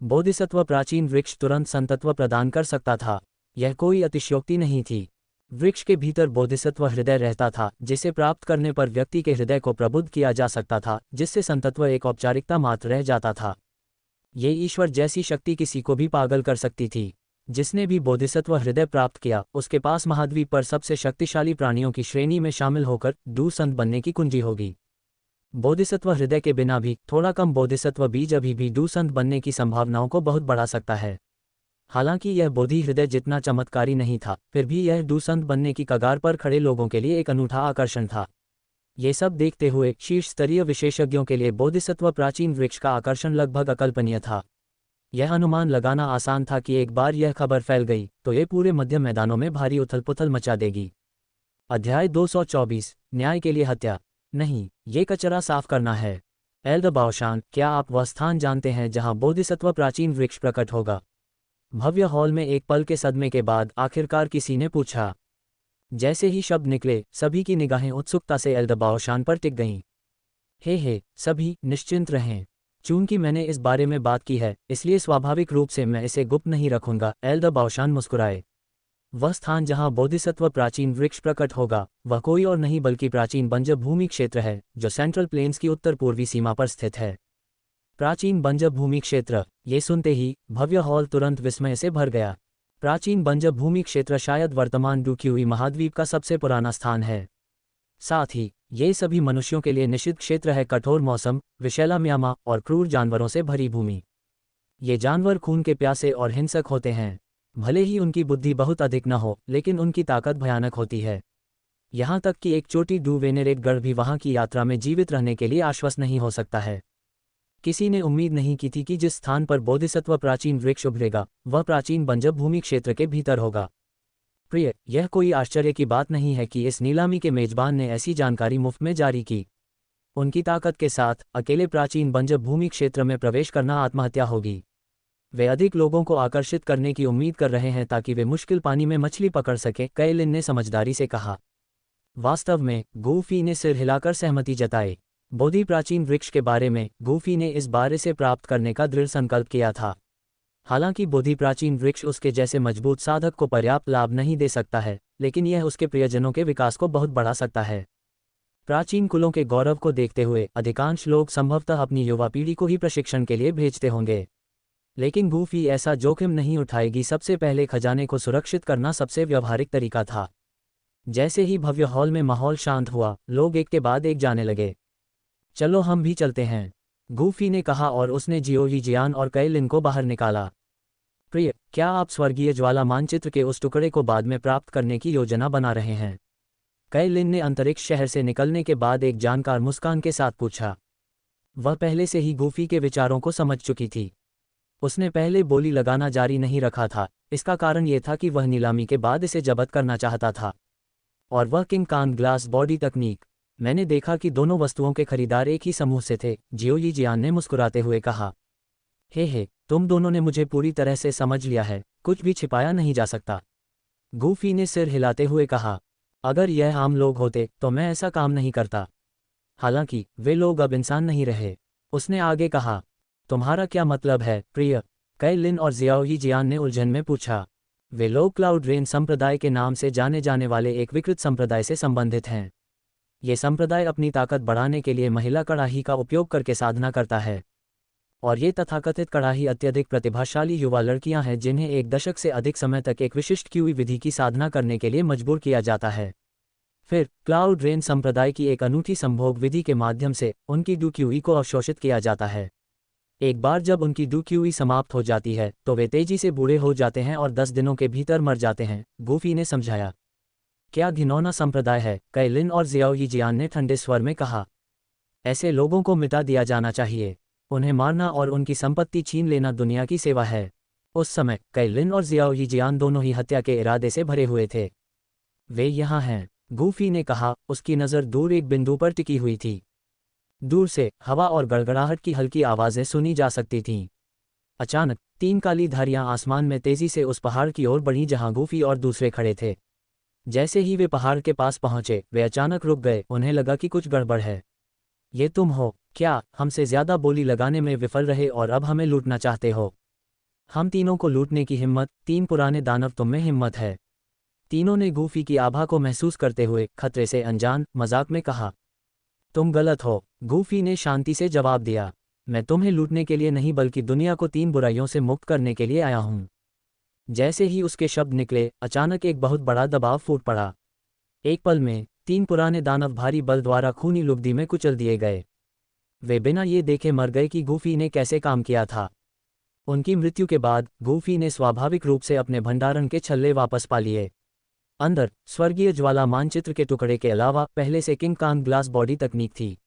बोधिसत्व प्राचीन वृक्ष तुरंत संतत्व प्रदान कर सकता था। यह कोई अतिशयोक्ति नहीं थी। वृक्ष के भीतर बोधिसत्व हृदय रहता था जिसे प्राप्त करने पर व्यक्ति के हृदय को प्रबुद्ध किया जा सकता था, जिससे संतत्व एक औपचारिकता मात्र रह जाता था। ये ईश्वर जैसी शक्ति किसी को भी पागल कर सकती थी। जिसने भी बोधिसत्व हृदय प्राप्त किया उसके पास महाद्वीप पर सबसे शक्तिशाली प्राणियों की श्रेणी में शामिल होकर दूर संत बनने की कुंजी होगी। बोधिसत्व हृदय के बिना भी थोड़ा कम बोधिसत्व बीज अभी भी दूर संत बनने की संभावनाओं को बहुत बढ़ा सकता है। हालांकि यह बोधि हृदय जितना चमत्कारी नहीं था, फिर भी यह दूर संत बनने की कगार पर खड़े लोगों के लिए एक अनूठा आकर्षण था। ये सब देखते हुए शीर्ष स्तरीय विशेषज्ञों के लिए बोधिसत्व प्राचीन वृक्ष का आकर्षण लगभग अकल्पनीय था। यह अनुमान लगाना आसान था कि एक बार यह खबर फैल गई तो ये पूरे मध्य मैदानों में भारी उथल पुथल मचा देगी। अध्याय 224 न्याय के लिए हत्या। नहीं, ये कचरा साफ करना है। एल्डर बाओशान, क्या आप वह स्थान जानते हैं जहां बोधिसत्व प्राचीन वृक्ष प्रकट होगा? भव्य हॉल में एक पल के सदमे के बाद आखिरकार किसी ने पूछा। जैसे ही शब्द निकले सभी की निगाहें उत्सुकता से एल्डर बाओशान पर टिक गईं। हे सभी निश्चिंत रहें। चूंकि मैंने इस बारे में बात की है इसलिए स्वाभाविक रूप से मैं इसे गुप्त नहीं रखूंगा। एल्डर बाओशान मुस्कुराए। वह स्थान जहां बोधिसत्व प्राचीन वृक्ष प्रकट होगा वह कोई और नहीं बल्कि प्राचीन बंजर भूमि क्षेत्र है जो सेंट्रल प्लेन्स की उत्तर पूर्वी सीमा पर स्थित है। प्राचीन बंजर भूमि क्षेत्र। ये सुनते ही भव्य हॉल तुरंत विस्मय से भर गया। प्राचीन बंजर भूमि क्षेत्र शायद वर्तमान डूक्यूई महाद्वीप का सबसे पुराना स्थान है। साथ ही ये सभी मनुष्यों के लिए निषिद्ध क्षेत्र है। कठोर मौसम, विषैला म्यामा और क्रूर जानवरों से भरी भूमि। ये जानवर खून के प्यासे और हिंसक होते हैं। भले ही उनकी बुद्धि बहुत अधिक न हो, लेकिन उनकी ताकत भयानक होती है। यहाँ तक कि एक चोटी डू वेनेरेट गढ़ भी वहाँ की यात्रा में जीवित रहने के लिए आश्वस्त नहीं हो सकता है। किसी ने उम्मीद नहीं की थी कि जिस स्थान पर बोधिसत्व प्राचीन वृक्ष उभरेगा वह प्राचीन बंजर भूमि क्षेत्र के भीतर होगा। प्रिय, यह कोई आश्चर्य की बात नहीं है कि इस नीलामी के मेजबान ने ऐसी जानकारी मुफ्त में जारी की। उनकी ताकत के साथ अकेले प्राचीन बंजर भूमि क्षेत्र में प्रवेश करना आत्महत्या होगी। वे अधिक लोगों को आकर्षित करने की उम्मीद कर रहे हैं ताकि वे मुश्किल पानी में मछली पकड़ सकें, कैलिन ने समझदारी से कहा। वास्तव में गूफी ने सिर हिलाकर सहमति जताई। बोधि प्राचीन वृक्ष के बारे में गूफी ने इस बारे से प्राप्त करने का दृढ़ संकल्प किया था। हालांकि बोधि प्राचीन वृक्ष उसके जैसे मजबूत साधक को पर्याप्त लाभ नहीं दे सकता है, लेकिन यह उसके प्रियजनों के विकास को बहुत बढ़ा सकता है। प्राचीन कुलों के गौरव को देखते हुए अधिकांश लोग संभवतः अपनी युवा पीढ़ी को ही प्रशिक्षण के लिए भेजते होंगे, लेकिन गूफी ऐसा जोखिम नहीं उठाएगी। सबसे पहले खजाने को सुरक्षित करना सबसे व्यवहारिक तरीका था। जैसे ही भव्य हॉल में माहौल शांत हुआ, लोग एक के बाद एक जाने लगे। चलो हम भी चलते हैं, गूफी ने कहा और उसने जियोही जियान और कैलिन को बाहर निकाला। प्रिय, क्या आप स्वर्गीय ज्वाला मानचित्र के उस टुकड़े को बाद में प्राप्त करने की योजना बना रहे हैं? कैलिन ने अंतरिक्ष शहर से निकलने के बाद एक जानकार मुस्कान के साथ पूछा। वह पहले से ही गूफी के विचारों को समझ चुकी थी। उसने पहले बोली लगाना जारी नहीं रखा था। इसका कारण यह था कि वह नीलामी के बाद इसे जब्त करना चाहता था। और वह किंग कान ग्लास बॉडी तकनीक। मैंने देखा कि दोनों वस्तुओं के खरीदार एक ही समूह से थे, जियोही जियान ने मुस्कुराते हुए कहा। हे, तुम दोनों ने मुझे पूरी तरह से समझ लिया है, कुछ भी छिपाया नहीं जा सकता, गूफी ने सिर हिलाते हुए कहा। अगर यह आम लोग होते तो मैं ऐसा काम नहीं करता। हालांकि वे लोग अब इंसान नहीं रहे, उसने आगे कहा। तुम्हारा क्या मतलब है प्रिय? कैलिन और जियोही जियान ने उलझन में पूछा। वे लोग क्लाउड रेन संप्रदाय के नाम से जाने जाने वाले एक विकृत संप्रदाय से संबंधित हैं। ये संप्रदाय अपनी ताकत बढ़ाने के लिए महिला कड़ाही का उपयोग करके साधना करता है, और ये तथाकथित कड़ाही अत्यधिक प्रतिभाशाली युवा लड़कियां हैं जिन्हें एक दशक से अधिक समय तक एक विशिष्ट क्यूई विधि की साधना करने के लिए मजबूर किया जाता है। फिर क्लाउड रेन संप्रदाय की एक अनूठी संभोग विधि के माध्यम से उनकी डूक्यूई को अवशोषित किया जाता है। एक बार जब उनकी डूक्यूई समाप्त हो जाती है तो वे तेजी से बूढ़े हो जाते हैं और 10 दिनों के भीतर मर जाते हैं, गूफी ने समझाया। क्या घिनौना संप्रदाय है, कैलिन और जियाओ यीजियान ने ठंडे स्वर में कहा। ऐसे लोगों को मिटा दिया जाना चाहिए। उन्हें मारना और उनकी संपत्ति छीन लेना दुनिया की सेवा है। उस समय कैलिन और जियाओ यीजियान दोनों ही हत्या के इरादे से भरे हुए थे। वे यहाँ हैं, गूफी ने कहा, उसकी नज़र दूर एक बिंदु पर टिकी हुई थी। दूर से हवा और गड़गड़ाहट की हल्की आवाज़ें सुनी जा सकती थीं। अचानक 3 काली धारियां आसमान में तेजी से उस पहाड़ की ओर बढ़ीं जहां गूफी और दूसरे खड़े थे। जैसे ही वे पहाड़ के पास पहुंचे, वे अचानक रुक गए। उन्हें लगा कि कुछ गड़बड़ है। ये तुम हो क्या? हमसे ज्यादा बोली लगाने में विफल रहे और अब हमें लूटना चाहते हो? हम तीनों को लूटने की हिम्मत? 3 पुराने दानव, तुम में हिम्मत है? तीनों ने गूफी की आभा को महसूस करते हुए खतरे से अनजान मजाक में कहा। तुम गलत हो, गूफी ने शांति से जवाब दिया। मैं तुम्हें लूटने के लिए नहीं बल्कि दुनिया को 3 बुराइयों से मुक्त करने के लिए आया हूं। जैसे ही उसके शब्द निकले, अचानक एक बहुत बड़ा दबाव फूट पड़ा। एक पल में 3 पुराने दानव भारी बल द्वारा खूनी लुगदी में कुचल दिए गए। वे बिना ये देखे मर गए कि गूफी ने कैसे काम किया था। उनकी मृत्यु के बाद गूफी ने स्वाभाविक रूप से अपने भंडारण के छल्ले वापस पा लिए। अंदर स्वर्गीय ज्वाला मानचित्र के टुकड़े के अलावा पहले से किंग कांग ग्लास बॉडी तकनीक थी।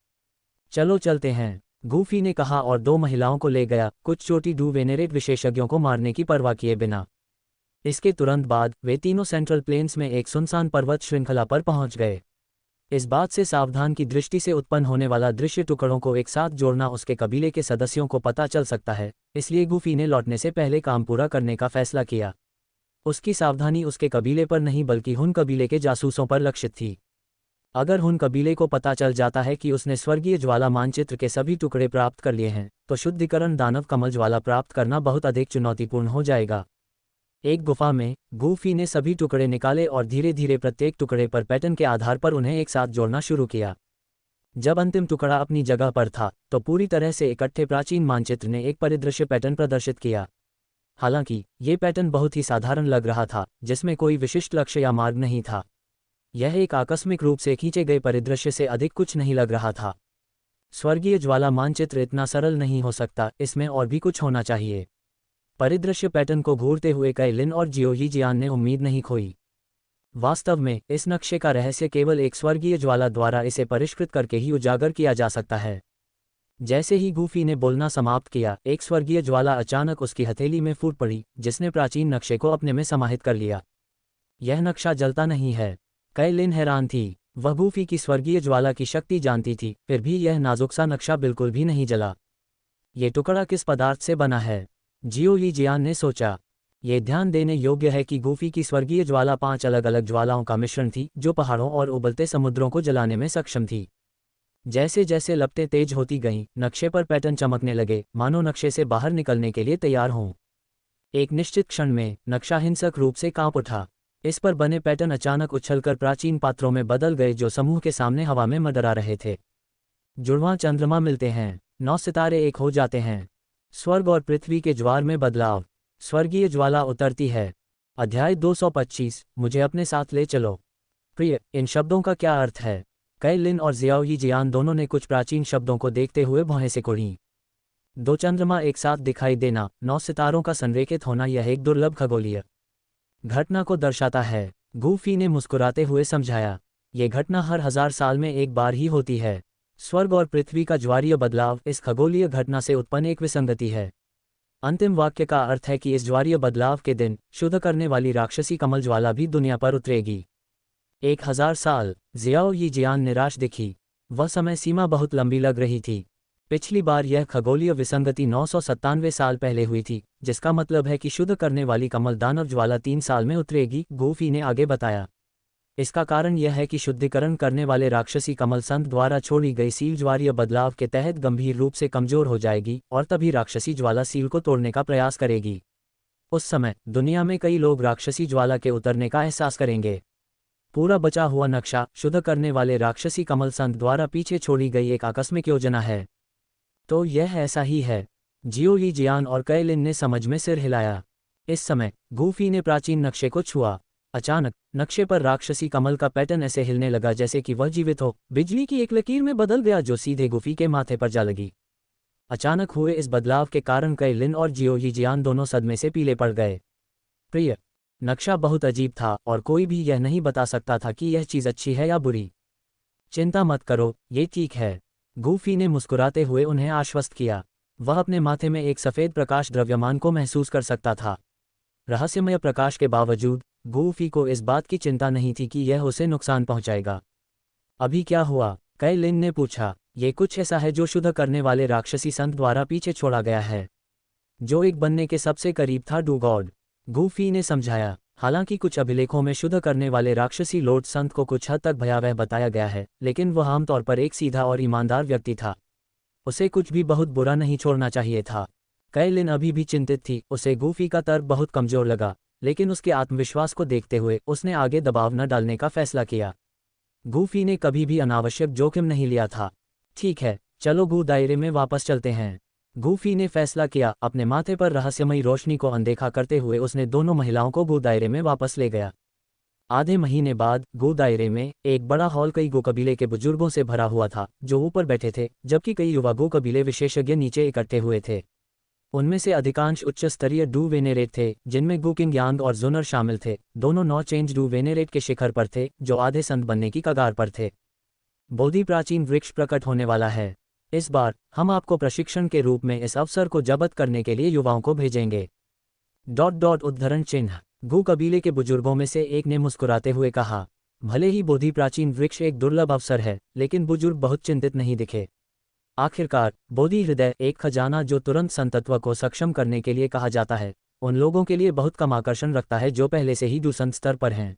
चलो चलते हैं, गूफी ने कहा और 2 महिलाओं को ले गया, कुछ चोटी डू वेनेरेट विशेषज्ञों को मारने की परवाह किए बिना। इसके तुरंत बाद वे तीनों सेंट्रल प्लेन्स में एक सुनसान पर्वत श्रृंखला पर पहुंच गए। इस बात से सावधान की दृष्टि से उत्पन्न होने वाला दृश्य टुकड़ों को एक साथ जोड़ना उसके कबीले के सदस्यों को पता चल सकता है, इसलिए गूफी ने लौटने से पहले काम पूरा करने का फैसला किया। उसकी सावधानी उसके कबीले पर नहीं बल्कि हुन कबीले के जासूसों पर लक्षित थी। अगर हुन कबीले को पता चल जाता है कि उसने स्वर्गीय ज्वाला मानचित्र के सभी टुकड़े प्राप्त कर लिए हैं, तो शुद्धिकरण दानव कमल ज्वाला प्राप्त करना बहुत अधिक चुनौतीपूर्ण हो जाएगा। एक गुफा में गूफी ने सभी टुकड़े निकाले और धीरे धीरे प्रत्येक टुकड़े पर पैटर्न के आधार पर उन्हें एक साथ जोड़ना शुरू किया। जब अंतिम टुकड़ा अपनी जगह पर था, तो पूरी तरह से इकट्ठे प्राचीन मानचित्र ने एक परिदृश्य पैटर्न प्रदर्शित किया। हालांकि ये पैटर्न बहुत ही साधारण लग रहा था, जिसमें कोई विशिष्ट लक्ष्य या मार्ग नहीं था। यह एक आकस्मिक रूप से खींचे गए परिदृश्य से अधिक कुछ नहीं लग रहा था। स्वर्गीय ज्वाला मानचित्र इतना सरल नहीं हो सकता, इसमें और भी कुछ होना चाहिए। परिदृश्य पैटर्न को घूरते हुए कैलिन और जियाओ यीजियान ने उम्मीद नहीं खोई। वास्तव में इस नक्शे का रहस्य केवल एक स्वर्गीय ज्वाला द्वारा इसे परिष्कृत करके ही उजागर किया जा सकता है। जैसे ही गूफी ने बोलना समाप्त किया, एक स्वर्गीय ज्वाला अचानक उसकी हथेली में फूट पड़ी, जिसने प्राचीन नक्शे को अपने में समाहित कर लिया। यह नक्शा जलता नहीं है। कैलिन हैरान थी। वह गूफी की स्वर्गीय ज्वाला की शक्ति जानती थी, फिर भी यह नाजुक सा नक्शा बिल्कुल भी नहीं जला। ये टुकड़ा किस पदार्थ से बना है? जियाओ यीजियान ने सोचा। ये ध्यान देने योग्य है कि गूफी की स्वर्गीय ज्वाला 5 अलग अलग ज्वालाओं का मिश्रण थी, जो पहाड़ों और उबलते समुद्रों को जलाने में सक्षम थी। जैसे जैसे लपटें तेज होती गईं, नक्शे पर पैटर्न चमकने लगे, मानो नक्शे से बाहर निकलने के लिए तैयार हों। एक निश्चित क्षण में नक्शा हिंसक रूप से कांप उठा। इस पर बने पैटर्न अचानक उछलकर प्राचीन पात्रों में बदल गए, जो समूह के सामने हवा में मंडरा रहे थे। जुड़वां चंद्रमा मिलते हैं, 9 सितारे एक हो जाते हैं। स्वर्ग और पृथ्वी के ज्वार में बदलाव। स्वर्गीय ज्वाला उतरती है। अध्याय 225, मुझे अपने साथ ले चलो। प्रिय, इन शब्दों का क्या अर्थ है? कैलिन और जियाओ यीजियान दोनों ने कुछ प्राचीन शब्दों को देखते हुए भौहें से कुढ़ीं। 2 चंद्रमा एक साथ दिखाई देना, 9 सितारों का संरेखित होना, यह एक दुर्लभ खगोलीय घटना को दर्शाता है, गूफी ने मुस्कुराते हुए समझाया। ये घटना हर 1000 साल में एक बार ही होती है। स्वर्ग और पृथ्वी का ज्वारीय बदलाव इस खगोलीय घटना से उत्पन्न एक विसंगति है। अंतिम वाक्य का अर्थ है कि इस ज्वारीय बदलाव के दिन शुद्ध करने वाली राक्षसी कमल ज्वाला भी दुनिया पर उतरेगी। 1000 साल। जियाओ यीजियान निराश दिखी। वह समय सीमा बहुत लंबी लग रही थी। पिछली बार यह खगोलीय विसंगति 997 साल पहले हुई थी, जिसका मतलब है कि शुद्ध करने वाली कमल दानव ज्वाला 3 साल में उतरेगी, गूफी ने आगे बताया। इसका कारण यह है कि शुद्धिकरण करने वाले राक्षसी कमल संत द्वारा छोड़ी गई सील ज्वारीय बदलाव के तहत गंभीर रूप से कमजोर हो जाएगी और तभी राक्षसी ज्वाला सील को तोड़ने का प्रयास करेगी। उस समय दुनिया में कई लोग राक्षसी ज्वाला के उतरने का एहसास करेंगे। पूरा बचा हुआ नक्शा शुद्ध करने वाले राक्षसी कमल संत द्वारा पीछे छोड़ी गई एक आकस्मिक योजना है। तो यह ऐसा ही है। जियाओ यीजियान और कैलिन ने समझ में सिर हिलाया। इस समय गूफी ने प्राचीन नक्शे को छुआ। अचानक नक्शे पर राक्षसी कमल का पैटर्न ऐसे हिलने लगा जैसे कि वह जीवित हो। बिजली की एक लकीर में बदल गया, जो सीधे गूफी के माथे पर जा लगी। अचानक हुए इस बदलाव के कारण कैलिन और जियाओ यीजियान दोनों सदमे से पीले पड़ गए। प्रिय, नक्शा बहुत अजीब था और कोई भी यह नहीं बता सकता था कि यह चीज़ अच्छी है या बुरी। चिंता मत करो, ये ठीक है, गूफी ने मुस्कुराते हुए उन्हें आश्वस्त किया। वह अपने माथे में एक सफ़ेद प्रकाश द्रव्यमान को महसूस कर सकता था। रहस्यमय प्रकाश के बावजूद गूफी को इस बात की चिंता नहीं थी कि यह उसे नुकसान पहुंचाएगा। अभी क्या हुआ? कई लिन ने पूछा। ये कुछ ऐसा है जो शुद्ध करने वाले राक्षसी संत द्वारा पीछे छोड़ा गया है, जो एक बनने के सबसे करीब था डू गॉड, गूफी ने समझाया। हालांकि कुछ अभिलेखों में शुद्ध करने वाले राक्षसी लॉर्ड संत को कुछ हद तक भयावह बताया गया है, लेकिन वह आमतौर पर एक सीधा और ईमानदार व्यक्ति था। उसे कुछ भी बहुत बुरा नहीं छोड़ना चाहिए था। कैलिन अभी भी चिंतित थी, उसे गूफी का तर्क बहुत कमजोर लगा, लेकिन उसके आत्मविश्वास को देखते हुए उसने आगे दबाव न डालने का फैसला किया। गूफी ने कभी भी अनावश्यक जोखिम नहीं लिया था। ठीक है, चलो गू दायरे में वापस चलते हैं, गूफी ने फैसला किया। अपने माथे पर रहस्यमयी रोशनी को अनदेखा करते हुए उसने दोनों महिलाओं को गू दायरे में वापस ले गया। आधे महीने बाद गू दायरे में एक बड़ा हॉल कई गो कबीले के बुजुर्गों से भरा हुआ था, जो ऊपर बैठे थे, जबकि कई युवा गो कबीले विशेषज्ञ नीचे इकट्ठे हुए थे। उनमें से अधिकांश उच्च स्तरीय डू वेनेरेट थे, जिनमें गू किंग यांग और जुनर शामिल थे। दोनों नौ चेंज डू वेनेरेट के शिखर पर थे, जो आधे संत बनने की कगार पर थे। बोधि प्राचीन वृक्ष प्रकट होने वाला है। इस बार हम आपको प्रशिक्षण के रूप में इस अवसर को जब्त करने के लिए युवाओं को भेजेंगे। उद्धरण चिन्ह। गू कबीले के बुजुर्गों में से एक ने मुस्कुराते हुए कहा। भले ही बोधि प्राचीन वृक्ष एक दुर्लभ अवसर है, लेकिन बुजुर्ग बहुत चिंतित नहीं दिखे। आखिरकार बोधि हृदय, एक खजाना जो तुरंत संतत्व को सक्षम करने के लिए कहा जाता है, उन लोगों के लिए बहुत कम आकर्षण रखता है जो पहले से ही दुसंत स्तर पर हैं।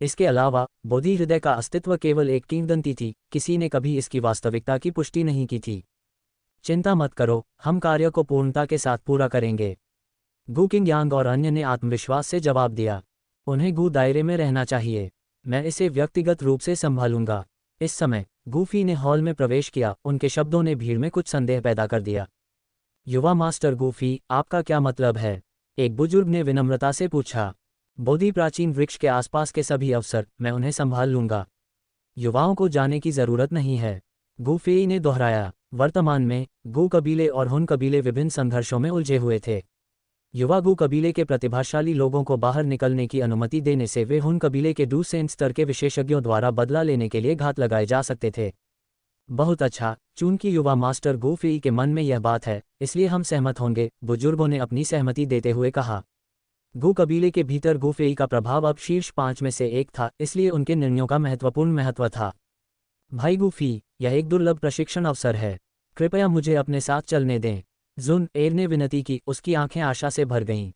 इसके अलावा बोधि हृदय का अस्तित्व केवल एक किंवदंती थी, किसी ने कभी इसकी वास्तविकता की पुष्टि नहीं की थी। चिंता मत करो, हम कार्य को पूर्णता के साथ पूरा करेंगे, गू किंग यांग और अन्य ने आत्मविश्वास से जवाब दिया। उन्हें गू दायरे में रहना चाहिए, मैं इसे व्यक्तिगत रूप से संभालूंगा। इस समय गूफी ने हॉल में प्रवेश किया। उनके शब्दों ने भीड़ में कुछ संदेह पैदा कर दिया। युवा मास्टर गूफी, आपका क्या मतलब है? एक बुजुर्ग ने विनम्रता से पूछा। बोधि प्राचीन वृक्ष के आसपास के सभी अवसर मैं उन्हें संभाल लूंगा, युवाओं को जाने की जरूरत नहीं है, गूफी ने दोहराया। वर्तमान में गू कबीले और हुन कबीले विभिन्न संघर्षों में उलझे हुए थे। युवा गू कबीले के प्रतिभाशाली लोगों को बाहर निकलने की अनुमति देने से वे हुन कबीले के डूसेंट स्तर के विशेषज्ञों द्वारा बदला लेने के लिए घात लगाए जा सकते थे। बहुत अच्छा, चूंकि युवा मास्टर गूफी के मन में यह बात है, इसलिए हम सहमत होंगे, बुजुर्गों ने अपनी सहमति देते हुए कहा। गू कबीले के भीतर गूफी का प्रभाव अब शीर्ष 5 में से एक था, इसलिए उनके निर्णयों का महत्वपूर्ण महत्व था। भाई गूफी, यह एक दुर्लभ प्रशिक्षण अवसर है, कृपया मुझे अपने साथ चलने दें, जुन एर ने विनती की। उसकी आंखें आशा से भर गईं।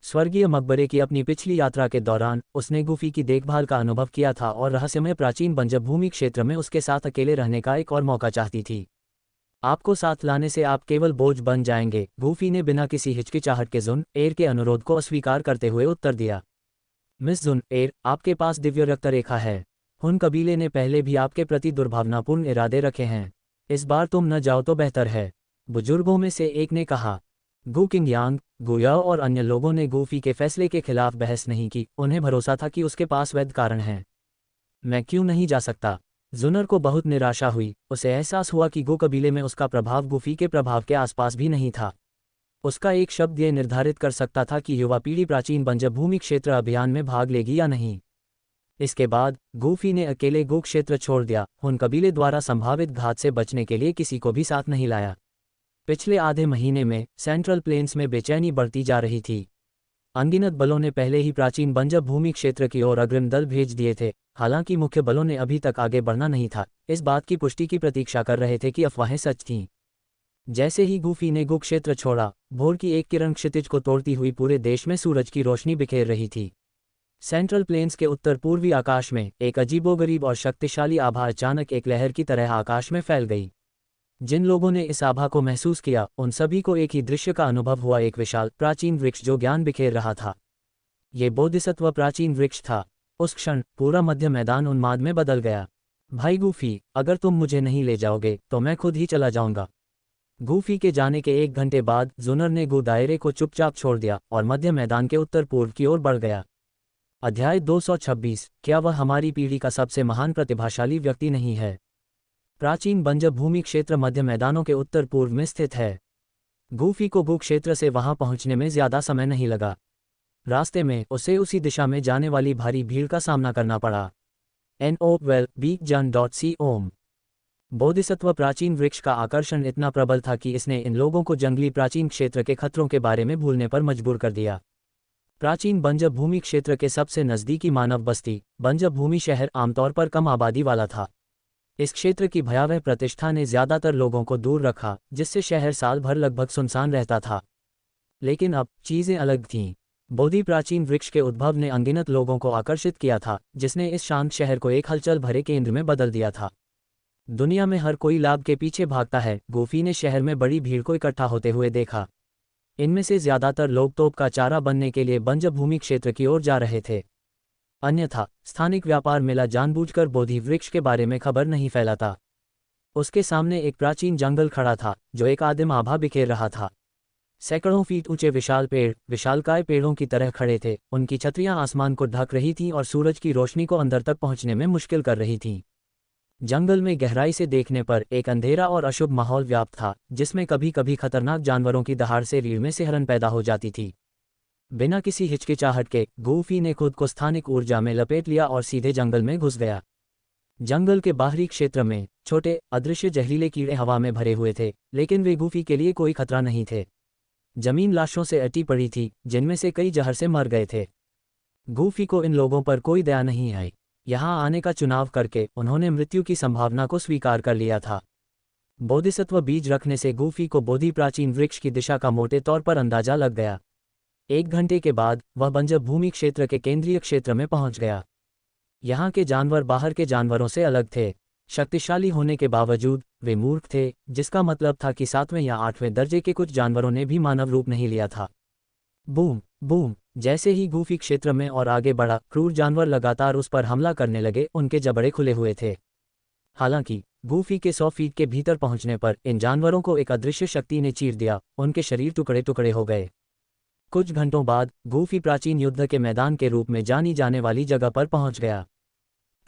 स्वर्गीय मकबरे की अपनी पिछली यात्रा के दौरान उसने गूफी की देखभाल का अनुभव किया था और रहस्यमय प्राचीन बंजर भूमि क्षेत्र में उसके साथ अकेले रहने का एक और मौका चाहती थी। आपको साथ लाने से आप केवल बोझ बन जाएंगे, गूफी ने बिना किसी हिचकिचाहट के जुन एर के अनुरोध को अस्वीकार करते हुए उत्तर दिया। मिस जुन एर, आपके पास दिव्य रक्त रेखा है। हुन कबीले ने पहले भी आपके प्रति दुर्भावनापूर्ण इरादे रखे हैं, इस बार तुम न जाओ तो बेहतर है, बुजुर्गों में से एक ने कहा। गू किंग यांग, गुयाओ और अन्य लोगों ने गूफी के फैसले के खिलाफ बहस नहीं की, उन्हें भरोसा था कि उसके पास वैध कारण हैं। मैं क्यों नहीं जा सकता? जुनर को बहुत निराशा हुई। उसे एहसास हुआ कि गू कबीले में उसका प्रभाव गूफी के प्रभाव के आसपास भी नहीं था। उसका एक शब्द यह निर्धारित कर सकता था कि युवा पीढ़ी प्राचीन बंजर भूमि क्षेत्र अभियान में भाग लेगी या नहीं। इसके बाद गूफी ने अकेले गू क्षेत्र छोड़ दिया। हुन कबीले द्वारा संभावित घात से बचने के लिए किसी को भी साथ नहीं लाया। पिछले आधे महीने में सेंट्रल प्लेन्स में बेचैनी बढ़ती जा रही थी। अनगिनत बलों ने पहले ही प्राचीन बंजर भूमि क्षेत्र की ओर अग्रिम दल भेज दिए थे। हालांकि मुख्य बलों ने अभी तक आगे बढ़ना नहीं था, इस बात की पुष्टि की प्रतीक्षा कर रहे थे कि अफवाहें सच थीं। जैसे ही गूफी ने गू क्षेत्र छोड़ा, भोर की एक किरण क्षितिज को तोड़ती हुई पूरे देश में सूरज की रोशनी बिखेर रही थी। सेंट्रल प्लेन्स के उत्तर पूर्वी आकाश में एक अजीबोगरीब और शक्तिशाली आभा अचानक एक लहर की तरह आकाश में फैल गई। जिन लोगों ने इस आभा को महसूस किया, उन सभी को एक ही दृश्य का अनुभव हुआ, एक विशाल प्राचीन वृक्ष जो ज्ञान बिखेर रहा था। ये बोधिसत्व प्राचीन वृक्ष था। उस क्षण पूरा मध्य मैदान उन्माद में बदल गया। भाई गूफी, अगर तुम मुझे नहीं ले जाओगे तो मैं खुद ही चला जाऊंगा। गूफी के जाने के 1 घंटे बाद जुनर ने गू दायरे को चुपचाप छोड़ दिया और मध्य मैदान के उत्तर पूर्व की ओर बढ़ गया। अध्याय 226। क्या वह हमारी पीढ़ी का सबसे महान प्रतिभाशाली व्यक्ति नहीं है? प्राचीन बंजर भूमि क्षेत्र मध्य मैदानों के उत्तर पूर्व में स्थित है। गूफी को गू क्षेत्र से वहां पहुंचने में ज्यादा समय नहीं लगा। रास्ते में उसे उसी दिशा में जाने वाली भारी भीड़ का सामना करना पड़ा। NOWELL-BEACON बोधिसत्व प्राचीन वृक्ष का आकर्षण इतना प्रबल था कि इसने इन लोगों को जंगली प्राचीन क्षेत्र के खतरों के बारे में भूलने पर मजबूर कर दिया। प्राचीन बंजर भूमि क्षेत्र के सबसे नज़दीकी मानव बस्ती बंजर भूमि शहर आमतौर पर कम आबादी वाला था। इस क्षेत्र की भयावह प्रतिष्ठा ने ज़्यादातर लोगों को दूर रखा, जिससे शहर साल भर लगभग सुनसान रहता था। लेकिन अब चीज़ें अलग थीं। बोधि प्राचीन वृक्ष के उद्भव ने अनगिनत लोगों को आकर्षित किया था, जिसने इस शांत शहर को एक हलचल भरे केंद्र में बदल दिया था। दुनिया में हर कोई लाभ के पीछे भागता है। गोफी ने शहर में बड़ी भीड़ को इकट्ठा होते हुए देखा। इनमें से ज़्यादातर लोग तोप का चारा बनने के लिए बंजर भूमि क्षेत्र की ओर जा रहे थे। अन्यथा स्थानिक व्यापार मेला जानबूझकर बोधि वृक्ष के बारे में खबर नहीं फैलाता। उसके सामने एक प्राचीन जंगल खड़ा था, जो एक आदिम आभा बिखेर रहा था। सैकड़ों फीट ऊंचे विशाल पेड़ विशालकाय पेड़ों की तरह खड़े थे। उनकी छतरियां आसमान को ढक रही थीं और सूरज की रोशनी को अंदर तक पहुंचने में मुश्किल कर रही थीं। जंगल में गहराई से देखने पर एक अंधेरा और अशुभ माहौल व्याप्त था, जिसमें कभी कभी खतरनाक जानवरों की दहाड़ से रीढ़ में सिहरन पैदा हो जाती थी। बिना किसी हिचकिचाहट के गोफी ने खुद को स्थानिक ऊर्जा में लपेट लिया और सीधे जंगल में घुस गया। जंगल के बाहरी क्षेत्र में छोटे अदृश्य जहरीले कीड़े हवा में भरे हुए थे, लेकिन वे गोफी के लिए कोई खतरा नहीं थे। जमीन लाशों से अटी पड़ी थी, जिनमें से कई जहर से मर गए थे। गोफी को इन लोगों पर कोई दया नहीं आई। यहाँ आने का चुनाव करके उन्होंने मृत्यु की संभावना को स्वीकार कर लिया था। बोधिसत्व बीज रखने से गोफी को बोधि प्राचीन वृक्ष की दिशा का मोटे तौर पर अंदाजा लग गया। 1 घंटे के बाद वह बंजर भूमि क्षेत्र के केंद्रीय क्षेत्र में पहुंच गया। यहाँ के जानवर बाहर के जानवरों से अलग थे। शक्तिशाली होने के बावजूद वे मूर्ख थे, जिसका मतलब था कि 7वें या 8वें दर्जे के कुछ जानवरों ने भी मानव रूप नहीं लिया था। बूम बूम जैसे ही गोफी क्षेत्र में और आगे बढ़ा, क्रूर जानवर लगातार उस पर हमला करने लगे। उनके जबड़े खुले हुए थे। हालांकि गोफी के 100 फीट के भीतर पहुंचने पर इन जानवरों को एक अदृश्य शक्ति ने चीर दिया। उनके शरीर टुकड़े टुकड़े हो गए। कुछ घंटों बाद गोफी प्राचीन युद्ध के मैदान के रूप में जानी जाने वाली जगह पर पहुंच गया।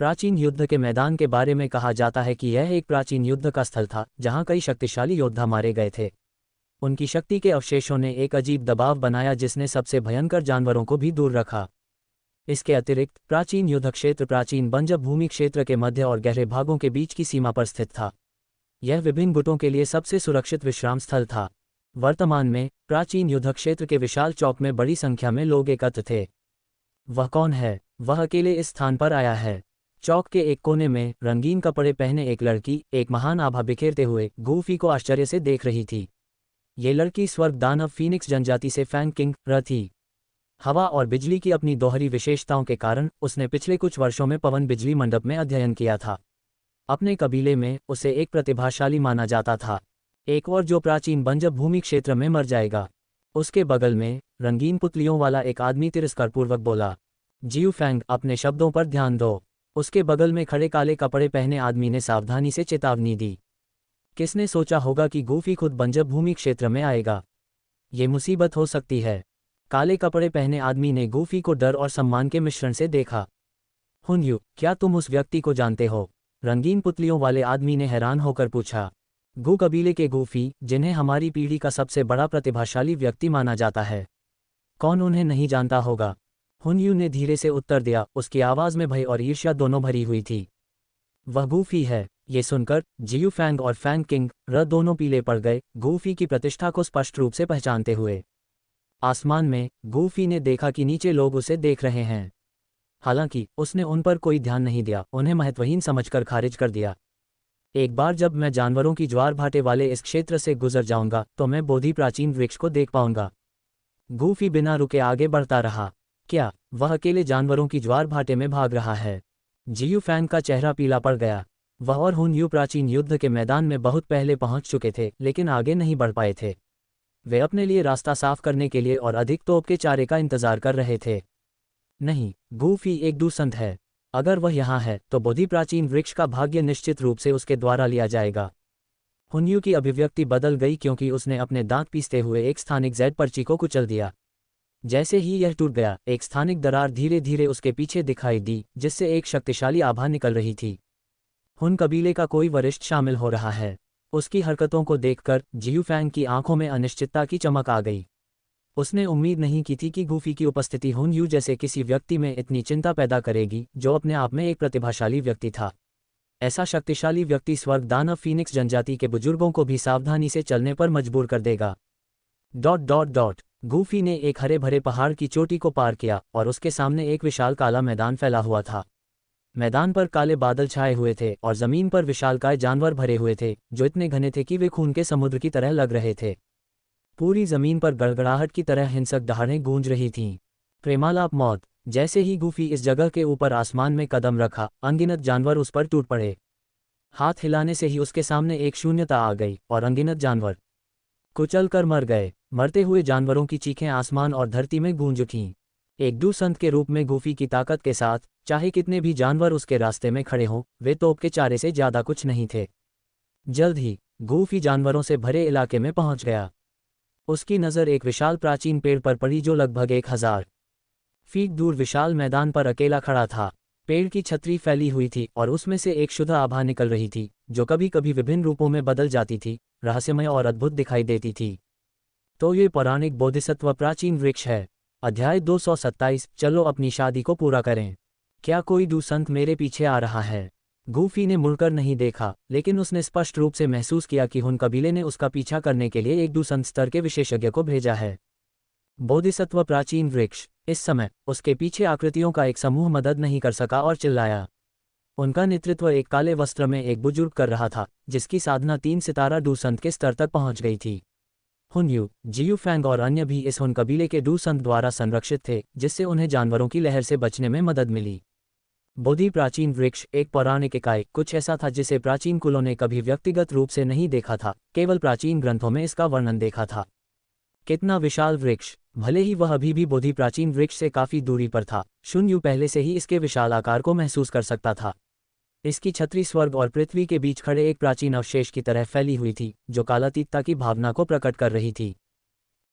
प्राचीन युद्ध के मैदान के बारे में कहा जाता है कि यह एक प्राचीन युद्ध का स्थल था, जहां कई शक्तिशाली योद्धा मारे गए थे। उनकी शक्ति के अवशेषों ने एक अजीब दबाव बनाया, जिसने सबसे भयंकर जानवरों को भी दूर रखा। इसके अतिरिक्त प्राचीन युद्ध क्षेत्र प्राचीन बंजर भूमि क्षेत्र के मध्य और गहरे भागों के बीच की सीमा पर स्थित था। यह विभिन्न गुटों के लिए सबसे सुरक्षित विश्राम स्थल था। वर्तमान में प्राचीन युद्ध क्षेत्र के विशाल चौक में बड़ी संख्या में लोग एकत्र थे। वह कौन है? वह अकेले इस स्थान पर आया है। चौक के एक कोने में रंगीन कपड़े पहने एक लड़की एक महान आभा बिखेरते हुए गोफी को आश्चर्य से देख रही थी। ये लड़की स्वर्ग दानव फीनिक्स जनजाति से फैंग किंग र थी। हवा और बिजली की अपनी दोहरी विशेषताओं के कारण उसने पिछले कुछ वर्षों में पवन बिजली मंडप में अध्ययन किया था। अपने कबीले में उसे एक प्रतिभाशाली माना जाता था। एक और जो प्राचीन बंजर भूमि क्षेत्र में मर जाएगा। उसके बगल में रंगीन पुतलियों वाला एक आदमी तिरस्कारपूर्वक बोला। जियू फैंग, अपने शब्दों पर ध्यान दो। उसके बगल में खड़े काले कपड़े पहने आदमी ने सावधानी से चेतावनी दी। किसने सोचा होगा कि गोफी खुद बंजर भूमि क्षेत्र में आएगा? ये मुसीबत हो सकती है। काले कपड़े पहने आदमी ने गोफी को डर और सम्मान के मिश्रण से देखा। हुनयू, क्या तुम उस व्यक्ति को जानते हो? रंगीन पुतलियों वाले आदमी ने हैरान होकर पूछा। गो कबीले के गोफी, जिन्हें हमारी पीढ़ी का सबसे बड़ा प्रतिभाशाली व्यक्ति माना जाता है। कौन उन्हें नहीं जानता होगा? हुनयू ने धीरे से उत्तर दिया। उसकी आवाज़ में भय और ईर्ष्या दोनों भरी हुई थी। वह गोफी है। ये सुनकर जियू फैंग और फैंग किंग र दोनों पीले पड़ गए, गोफी की प्रतिष्ठा को स्पष्ट रूप से पहचानते हुए। आसमान में गोफी ने देखा कि नीचे लोग उसे देख रहे हैं। हालांकि उसने उन पर कोई ध्यान नहीं दिया, उन्हें महत्वहीन समझकर खारिज कर दिया। एक बार जब मैं जानवरों की ज्वार भाटे वाले इस क्षेत्र से गुजर जाऊंगा तो मैं बोधि प्राचीन वृक्ष को देख पाऊंगा। गोफी बिना रुके आगे बढ़ता रहा। क्या वह अकेले जानवरों की ज्वार भाटे में भाग रहा है? जियू फैंग का चेहरा पीला पड़ गया। वह और हुनयू प्राचीन युद्ध के मैदान में बहुत पहले पहुंच चुके थे, लेकिन आगे नहीं बढ़ पाए थे। वे अपने लिए रास्ता साफ करने के लिए और अधिक तोप के चारे का इंतजार कर रहे थे। नहीं, गोफी एक दुसंत है। अगर वह यहाँ है तो बोधि प्राचीन वृक्ष का भाग्य निश्चित रूप से उसके द्वारा लिया जाएगा। हुनयू की अभिव्यक्ति बदल गई क्योंकि उसने अपने दांत पीसते हुए एक स्थानिक जेड पर्ची को कुचल दिया। जैसे ही यह टूट गया, एक स्थानिक दरार धीरे धीरे उसके पीछे दिखाई दी, जिससे एक शक्तिशाली आभा निकल रही थी। हुन कबीले का कोई वरिष्ठ शामिल हो रहा है। उसकी हरकतों को देखकर जियू फैंग की आंखों में अनिश्चितता की चमक आ गई। उसने उम्मीद नहीं की थी कि गूफी की उपस्थिति हुन यू जैसे किसी व्यक्ति में इतनी चिंता पैदा करेगी, जो अपने आप में एक प्रतिभाशाली व्यक्ति था। ऐसा शक्तिशाली व्यक्ति स्वर्ग दानव फीनिक्स जनजाति के बुजुर्गों को भी सावधानी से चलने पर मजबूर कर देगा। गूफी ने एक हरे भरे पहाड़ की चोटी को पार किया और उसके सामने एक विशाल काला मैदान फैला हुआ था। मैदान पर काले बादल छाए हुए थे और जमीन पर विशालकाय जानवर भरे हुए थे, जो इतने घने थे कि वे खून के समुद्र की तरह लग रहे थे। पूरी जमीन पर गड़गड़ाहट की तरह हिंसक दहाड़ें गूंज रही थीं। प्रेमालाप मौत। जैसे ही गूफी इस जगह के ऊपर आसमान में कदम रखा, अनगिनत जानवर उस पर टूट पड़े। हाथ हिलाने से ही उसके सामने एक शून्यता आ गई और अनगिनत जानवर कुचल कर मर गए। मरते हुए जानवरों की चीखें आसमान और धरती में गूंज उठीं। एक दुसंत के रूप में गूफी की ताकत के साथ, चाहे कितने भी जानवर उसके रास्ते में खड़े हों, वे तोप के चारे से ज्यादा कुछ नहीं थे। जल्द ही गूफी जानवरों से भरे इलाके में पहुंच गया। उसकी नज़र एक विशाल प्राचीन पेड़ पर पड़ी जो लगभग 1000 फीट दूर विशाल मैदान पर अकेला खड़ा था। पेड़ की छतरी फैली हुई थी और उसमें से एक शुद्ध आभा निकल रही थी, जो कभी कभी विभिन्न रूपों में बदल जाती थी, रहस्यमय और अद्भुत दिखाई देती थी। तो ये पौराणिक बोधिसत्व प्राचीन वृक्ष है। अध्याय 227। चलो अपनी शादी को पूरा करें। क्या कोई दुसंत मेरे पीछे आ रहा है? गूफी ने मुड़कर नहीं देखा, लेकिन उसने स्पष्ट रूप से महसूस किया कि हुन कबीले ने उसका पीछा करने के लिए एक दुसंत स्तर के विशेषज्ञ को भेजा है। बोधिसत्व प्राचीन वृक्ष। इस समय उसके पीछे आकृतियों का एक समूह मदद नहीं कर सका और चिल्लाया। उनका नेतृत्व एक काले वस्त्र में एक बुजुर्ग कर रहा था, जिसकी साधना 3 सितारा दुसंत के स्तर तक पहुंच गई थी। हुनयू, जियूफैंग और अन्य भी इस हुन कबीले के दुसंत द्वारा संरक्षित थे, जिससे उन्हें जानवरों की लहर से बचने में मदद मिली। बोधि प्राचीन वृक्ष एक पौराणिक इकाई कुछ ऐसा था जिसे प्राचीन कुलों ने कभी व्यक्तिगत रूप से नहीं देखा था, केवल प्राचीन ग्रंथों में इसका वर्णन देखा था। कितना विशाल वृक्ष! भले ही वह अभी भी बोधि प्राचीन वृक्ष से काफी दूरी पर था, शुन्यू पहले से ही इसके विशाल आकार को महसूस कर सकता था। इसकी छतरी स्वर्ग और पृथ्वी के बीच खड़े एक प्राचीन अवशेष की तरह फैली हुई थी, जो कालातीतता की भावना को प्रकट कर रही थी।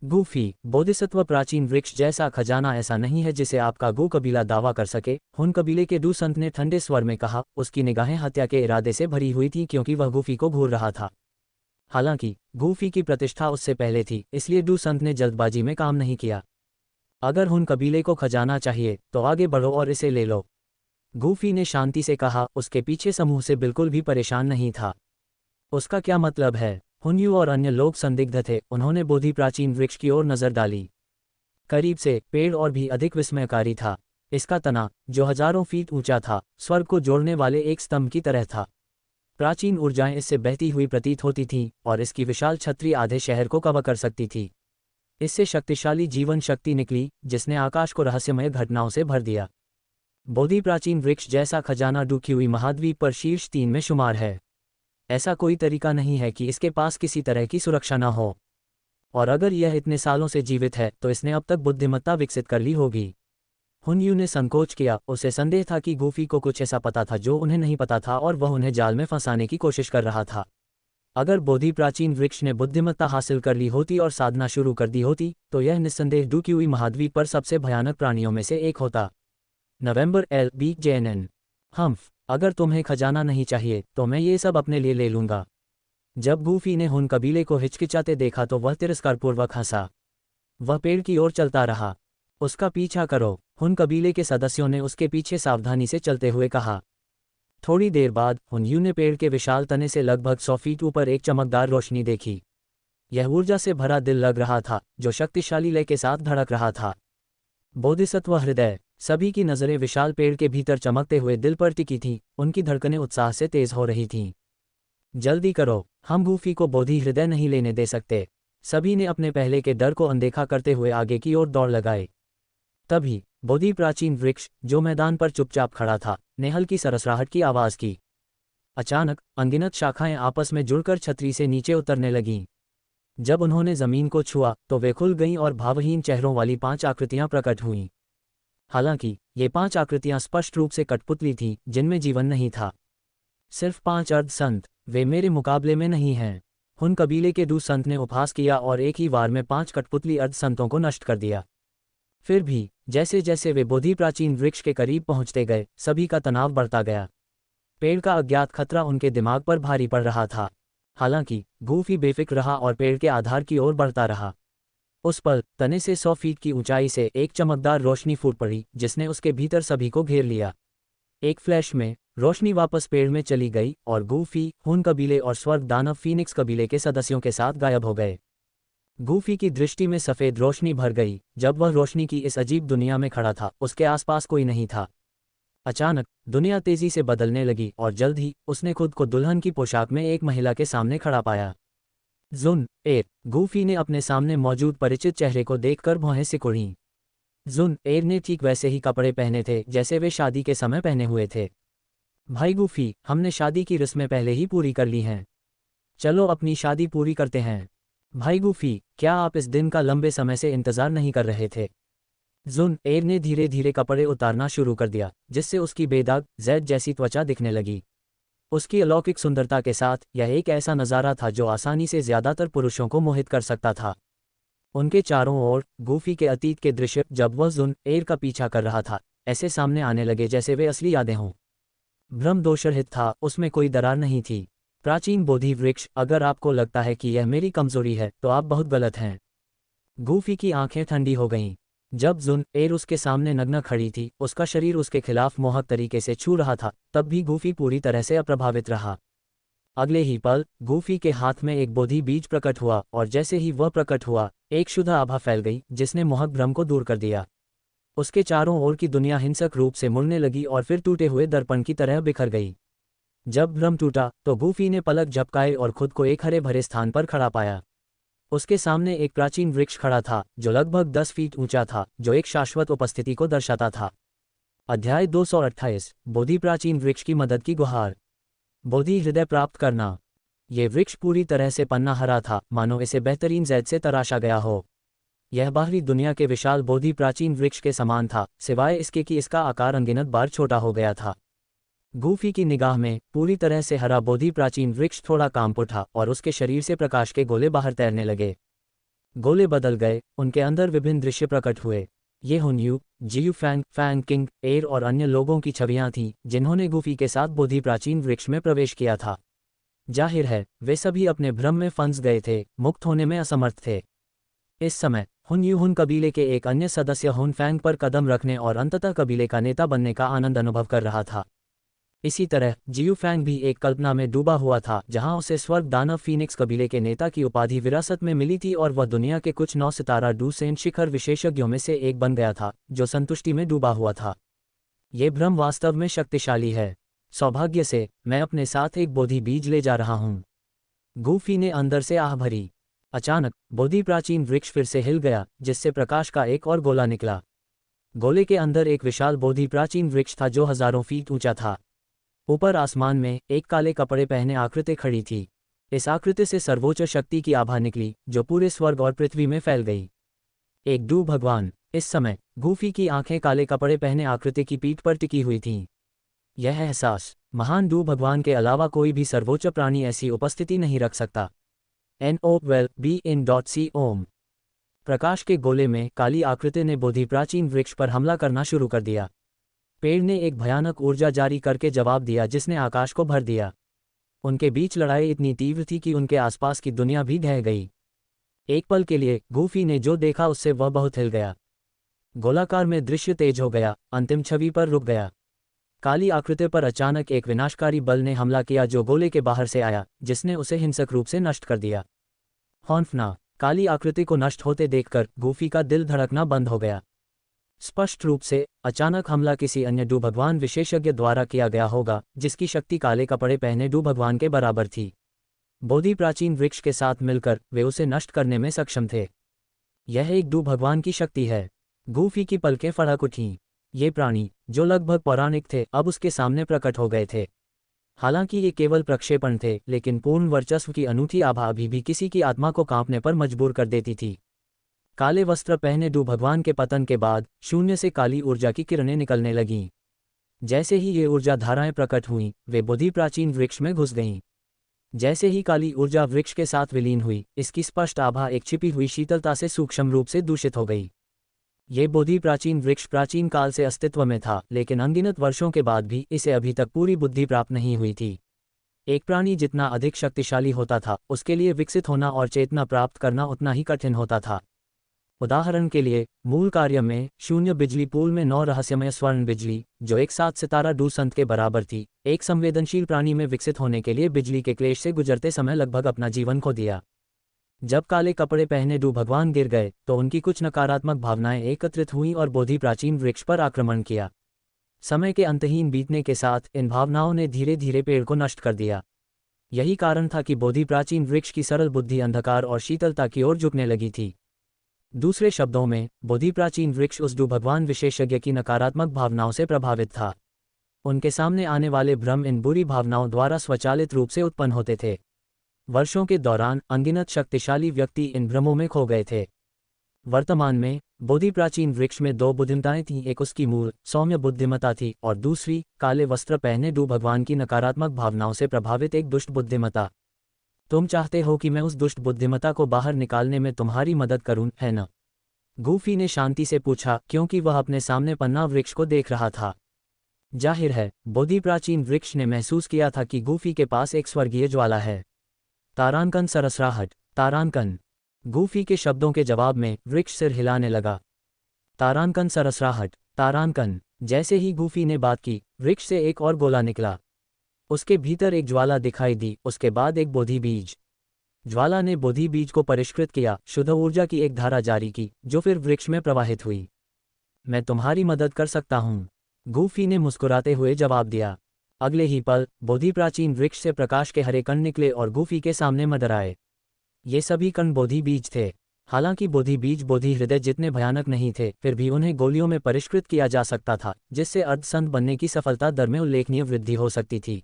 गूफी, बोधिसत्व प्राचीन वृक्ष जैसा खजाना ऐसा नहीं है जिसे आपका गू कबीला दावा कर सके, हुन कबीले के दुसंत ने ठंडे स्वर में कहा। उसकी निगाहें हत्या के इरादे से भरी हुई थी क्योंकि वह गूफी को घूर रहा था। हालांकि गूफी की प्रतिष्ठा उससे पहले थी, इसलिए दुसंत ने जल्दबाजी में काम नहीं किया। अगर हुन कबीले को खजाना चाहिए तो आगे बढ़ो और इसे ले लो, गूफी ने शांति से कहा। उसके पीछे समूह से बिल्कुल भी परेशान नहीं था। उसका क्या मतलब है? हुनयू और अन्य लोग संदिग्ध थे। उन्होंने बोधि प्राचीन वृक्ष की ओर नजर डाली। करीब से पेड़ और भी अधिक विस्मयकारी था। इसका तना, जो हजारों फीट ऊंचा था, स्वर्ग को जोड़ने वाले एक स्तंभ की तरह था। प्राचीन ऊर्जाएं इससे बहती हुई प्रतीत होती थीं और इसकी विशाल छतरी आधे शहर को कवर कर सकती थी। इससे शक्तिशाली जीवन शक्ति निकली, जिसने आकाश को रहस्यमय घटनाओं से भर दिया। बोधि प्राचीन वृक्ष जैसा खजाना डूबी हुई महाद्वीप पर शीर्ष 3 में शुमार है। ऐसा कोई तरीका नहीं है कि इसके पास किसी तरह की सुरक्षा न हो, और अगर यह इतने सालों से जीवित है तो इसने अब तक बुद्धिमत्ता विकसित कर ली होगी। हुनयू ने संकोच किया। उसे संदेह था कि गूफी को कुछ ऐसा पता था जो उन्हें नहीं पता था और वह उन्हें जाल में फंसाने की कोशिश कर रहा था। अगर बोधि प्राचीन वृक्ष ने बुद्धिमत्ता हासिल कर ली होती और साधना शुरू कर दी होती, तो यह निस्संदेह डूबी हुई महाद्वीप पर सबसे भयानक प्राणियों में से एक होता। नवंबर LBJNN। अगर तुम्हें खजाना नहीं चाहिए तो मैं ये सब अपने लिए ले लूंगा। जब गूफी ने हुन कबीले को हिचकिचाते देखा तो वह तिरस्कारपूर्वक हंसा। वह पेड़ की ओर चलता रहा। उसका पीछा करो, हुन कबीले के सदस्यों ने उसके पीछे सावधानी से चलते हुए कहा। थोड़ी देर बाद हुनयू ने पेड़ के विशाल तने से लगभग 100 फीट ऊपर एक चमकदार रोशनी देखी। यह ऊर्जा से भरा दिल लग रहा था, जो शक्तिशाली लय के साथ धड़क रहा था। बोधिसत्व हृदय। सभी की नज़रें विशाल पेड़ के भीतर चमकते हुए दिल पर टिकी थीं। उनकी धड़कनें उत्साह से तेज हो रही थीं। जल्दी करो, हम गूफी को बोधि हृदय नहीं लेने दे सकते। सभी ने अपने पहले के डर को अनदेखा करते हुए आगे की ओर दौड़ लगाई। तभी बोधि प्राचीन वृक्ष, जो मैदान पर चुपचाप खड़ा था, ने हल्की सरसराहट की आवाज की। अचानक अनगिनत शाखाएं आपस में जुड़कर छतरी से नीचे उतरने लगीं। जब उन्होंने जमीन को छुआ तो वे खुल गईं और भावहीन चेहरों वाली 5 आकृतियां प्रकट हुईं। हालांकि ये 5 आकृतियां स्पष्ट रूप से कठपुतली थीं, जिनमें जीवन नहीं था। सिर्फ 5 अर्धसंत। वे मेरे मुकाबले में नहीं हैं। हुन कबीले के दुसंत ने उपहास किया और एक ही वार में 5 कठपुतली अर्धसंतों को नष्ट कर दिया। फिर भी जैसे जैसे वे बोधि प्राचीन वृक्ष के करीब पहुंचते गए, सभी का तनाव बढ़ता गया। पेड़ का अज्ञात खतरा उनके दिमाग पर भारी पड़ रहा था। हालांकि गूफी बेफिक्र रहा और पेड़ के आधार की ओर बढ़ता रहा। उस पल तने से 100 फीट की ऊंचाई से एक चमकदार रोशनी फूट पड़ी जिसने उसके भीतर सभी को घेर लिया। एक फ्लैश में रोशनी वापस पेड़ में चली गई और गूफी, हुन कबीले और स्वर्ग दानव फीनिक्स कबीले के सदस्यों के साथ गायब हो गए। गूफी की दृष्टि में सफ़ेद रोशनी भर गई। जब वह रोशनी की इस अजीब दुनिया में खड़ा था, उसके आसपास कोई नहीं था। अचानक दुनिया तेजी से बदलने लगी और जल्द ही उसने खुद को दुल्हन की पोशाक में एक महिला के सामने खड़ा पाया। जुन एर। गूफी ने अपने सामने मौजूद परिचित चेहरे को देखकर भौहें सिकुड़ीं। जुन एर ने ठीक वैसे ही कपड़े पहने थे जैसे वे शादी के समय पहने हुए थे। भाई गूफी, हमने शादी की रस्में पहले ही पूरी कर ली हैं। चलो अपनी शादी पूरी करते हैं। भाई गूफी, क्या आप इस दिन का लंबे समय से इंतजार नहीं कर रहे थे? जुन एर ने धीरे धीरे कपड़े उतारना शुरू कर दिया, जिससे उसकी बेदाग जैद जैसी त्वचा दिखने लगी। उसकी अलौकिक सुंदरता के साथ यह एक ऐसा नज़ारा था जो आसानी से ज़्यादातर पुरुषों को मोहित कर सकता था। उनके चारों ओर गूफी के अतीत के दृश्य, जब वह जुन एर का पीछा कर रहा था, ऐसे सामने आने लगे जैसे वे असली यादें हों। भ्रम दोषरहित था, उसमें कोई दरार नहीं थी। प्राचीन बोधि वृक्ष, अगर आपको लगता है कि यह मेरी कमजोरी है तो आप बहुत गलत हैं। गूफी की आंखें ठंडी हो गईं। जब जुन एर उसके सामने नग्न खड़ी थी, उसका शरीर उसके खिलाफ मोहक तरीके से छू रहा था, तब भी गूफी पूरी तरह से अप्रभावित रहा। अगले ही पल गूफी के हाथ में एक बोधि बीज प्रकट हुआ और जैसे ही वह प्रकट हुआ, एक शुद्ध आभा फैल गई जिसने मोहक भ्रम को दूर कर दिया। उसके चारों ओर की दुनिया हिंसक रूप से मुड़ने लगी और फिर टूटे हुए दर्पण की तरह बिखर गई। जब भ्रम टूटा तो गूफी ने पलक झपकाए और खुद को एक हरे भरे स्थान पर खड़ा पाया। उसके सामने एक प्राचीन वृक्ष खड़ा था जो लगभग 10 फीट ऊंचा था, जो एक शाश्वत उपस्थिति को दर्शाता था। अध्याय 228 बोधि प्राचीन वृक्ष की मदद की गुहार। बोधि हृदय प्राप्त करना। यह वृक्ष पूरी तरह से पन्ना हरा था, मानो इसे बेहतरीन जैद से तराशा गया हो। यह बाहरी दुनिया के विशाल बोधि प्राचीन वृक्ष के समान था, सिवाय इसके कि इसका आकार अनगिनत बार छोटा हो गया था। गूफी की निगाह में पूरी तरह से हरा बोधि प्राचीन वृक्ष थोड़ा कांप उठा और उसके शरीर से प्रकाश के गोले बाहर तैरने लगे। गोले बदल गए, उनके अंदर विभिन्न दृश्य प्रकट हुए। ये हुनयू, जियू फैंग, फैंग किंग, एर और अन्य लोगों की छवियां थीं जिन्होंने गूफी के साथ बोधि प्राचीन वृक्ष में प्रवेश किया था। जाहिर है वे सभी अपने भ्रम में फंस गए थे, मुक्त होने में असमर्थ थे। इस समय हुनयू हुन कबीले के एक अन्य सदस्य हुन फैंग पर कदम रखने और अंततः कबीले का नेता बनने का आनंद अनुभव कर रहा था। इसी तरह जियू फैंग भी एक कल्पना में डूबा हुआ था जहां उसे स्वर्ग दानव फीनिक्स कबीले के नेता की उपाधि विरासत में मिली थी और वह दुनिया के कुछ 9 सितारा डूसेन शिखर विशेषज्ञों में से एक बन गया था जो संतुष्टि में डूबा हुआ था। ये भ्रम वास्तव में शक्तिशाली है। सौभाग्य से मैं अपने साथ एक बोधि बीज ले जा रहा हूँ। गूफी ने अंदर से आह भरी। अचानक बोधि प्राचीन वृक्ष फिर से हिल गया, जिससे प्रकाश का एक और गोला निकला। गोले के अंदर एक विशाल बोधि प्राचीन वृक्ष था जो हजारों फीट ऊंचा था। ऊपर आसमान में एक काले कपड़े पहने आकृति खड़ी थी। इस आकृति से सर्वोच्च शक्ति की आभा निकली जो पूरे स्वर्ग और पृथ्वी में फैल गई। एक डू भगवान। इस समय गूफी की आंखें काले कपड़े पहने आकृति की पीठ पर टिकी हुई थीं। यह एहसास, महान डू भगवान के अलावा कोई भी सर्वोच्च प्राणी ऐसी उपस्थिति नहीं रख सकता। NOWELL-BE-IN.C ओम। प्रकाश के गोले में काली आकृति ने बोधि प्राचीन वृक्ष पर हमला करना शुरू कर दिया। पेड़ ने एक भयानक ऊर्जा जारी करके जवाब दिया जिसने आकाश को भर दिया। उनके बीच लड़ाई इतनी तीव्र थी कि उनके आसपास की दुनिया भी ढह गई। एक पल के लिए गूफी ने जो देखा उससे वह बहुत हिल गया। गोलाकार में दृश्य तेज हो गया, अंतिम छवि पर रुक गया। काली आकृति पर अचानक एक विनाशकारी बल ने हमला किया जो गोले के बाहर से आया, जिसने उसे हिंसक रूप से नष्ट कर दिया। हौंफना। काली आकृति को नष्ट होते देखकर गूफी का दिल धड़कना बंद हो गया। स्पष्ट रूप से अचानक हमला किसी अन्य डू भगवान विशेषज्ञ द्वारा किया गया होगा, जिसकी शक्ति काले कपड़े पहने डू भगवान के बराबर थी। बोधि प्राचीन वृक्ष के साथ मिलकर वे उसे नष्ट करने में सक्षम थे। यह एक डू भगवान की शक्ति है। गूफी की पलकें फड़क उठीं। ये प्राणी, जो लगभग पौराणिक थे, अब उसके सामने प्रकट हो गए थे। हालांकि ये केवल प्रक्षेपण थे, लेकिन पूर्ण वर्चस्व की अनूठी आभा अभी भी किसी की आत्मा को कांपने पर मजबूर कर देती थी। काले वस्त्र पहने डू भगवान के पतन के बाद शून्य से काली ऊर्जा की किरणें निकलने लगीं। जैसे ही ये ऊर्जा धाराएं प्रकट हुईं, वे बोधि प्राचीन वृक्ष में घुस गईं। जैसे ही काली ऊर्जा वृक्ष के साथ विलीन हुई, इसकी स्पष्ट आभा एक छिपी हुई शीतलता से सूक्ष्म रूप से दूषित हो गई। ये बोधि प्राचीन वृक्ष प्राचीन काल से अस्तित्व में था, लेकिन अनगिनत वर्षों के बाद भी इसे अभी तक पूरी बुद्धि प्राप्त नहीं हुई थी। एक प्राणी जितना अधिक शक्तिशाली होता था, उसके लिए विकसित होना और चेतना प्राप्त करना उतना ही कठिन होता था। उदाहरण के लिए, मूल कार्य में शून्य बिजली पूल में 9 रहस्यमय स्वर्ण बिजली, जो एक 7 सितारा डूसंत के बराबर थी, एक संवेदनशील प्राणी में विकसित होने के लिए बिजली के क्लेश से गुजरते समय लगभग अपना जीवन खो दिया। जब काले कपड़े पहने डू भगवान गिर गए तो उनकी कुछ नकारात्मक भावनाएं एकत्रित हुईं और बोधि प्राचीन वृक्ष पर आक्रमण किया। समय के अंतहीन बीतने के साथ इन भावनाओं ने धीरे धीरे पेड़ को नष्ट कर दिया। यही कारण था कि बोधि प्राचीन वृक्ष की सरल बुद्धि अंधकार और शीतलता की ओर झुकने लगी थी। दूसरे शब्दों में, बोधि प्राचीन वृक्ष उस डू भगवान विशेषज्ञ की नकारात्मक भावनाओं से प्रभावित था। उनके सामने आने वाले भ्रम इन बुरी भावनाओं द्वारा स्वचालित रूप से उत्पन्न होते थे। वर्षों के दौरान अनगिनत शक्तिशाली व्यक्ति इन भ्रमों में खो गए थे। वर्तमान में बोधि प्राचीन वृक्ष में 2 बुद्धिमताएं थीं, एक उसकी मूल सौम्य बुद्धिमता थी और दूसरी काले वस्त्र पहने डू भगवान की नकारात्मक भावनाओं से प्रभावित एक दुष्ट बुद्धिमता। तुम चाहते हो कि मैं उस दुष्ट बुद्धिमता को बाहर निकालने में तुम्हारी मदद करूं, है न? गूफी ने शांति से पूछा, क्योंकि वह अपने सामने पन्ना वृक्ष को देख रहा था। जाहिर है, बोधि प्राचीन वृक्ष ने महसूस किया था कि गूफी के पास एक स्वर्गीय ज्वाला है। तारांकन सरसराहट, तारांकन। गूफी के शब्दों के जवाब में वृक्ष सिर हिलाने लगा। तारांकन सरसराहट, तारांकन। जैसे ही गूफी ने बात की, वृक्ष से एक और गोला निकला। उसके भीतर एक ज्वाला दिखाई दी, उसके बाद एक बोधि बीज। ज्वाला ने बोधि बीज को परिष्कृत किया, शुद्ध ऊर्जा की एक धारा जारी की, जो फिर वृक्ष में प्रवाहित हुई। मैं तुम्हारी मदद कर सकता हूँ, गूफी ने मुस्कुराते हुए जवाब दिया। अगले ही पल बोधि प्राचीन वृक्ष से प्रकाश के हरे कण निकले और गूफी के सामने मंडराए। ये सभी कण बोधि बीज थे। हालांकि बोधि बीज बोधि हृदय जितने भयानक नहीं थे, फिर भी उन्हें गोलियों में परिष्कृत किया जा सकता था, जिससे अर्धसंत बनने की सफलता दर में उल्लेखनीय वृद्धि हो सकती थी।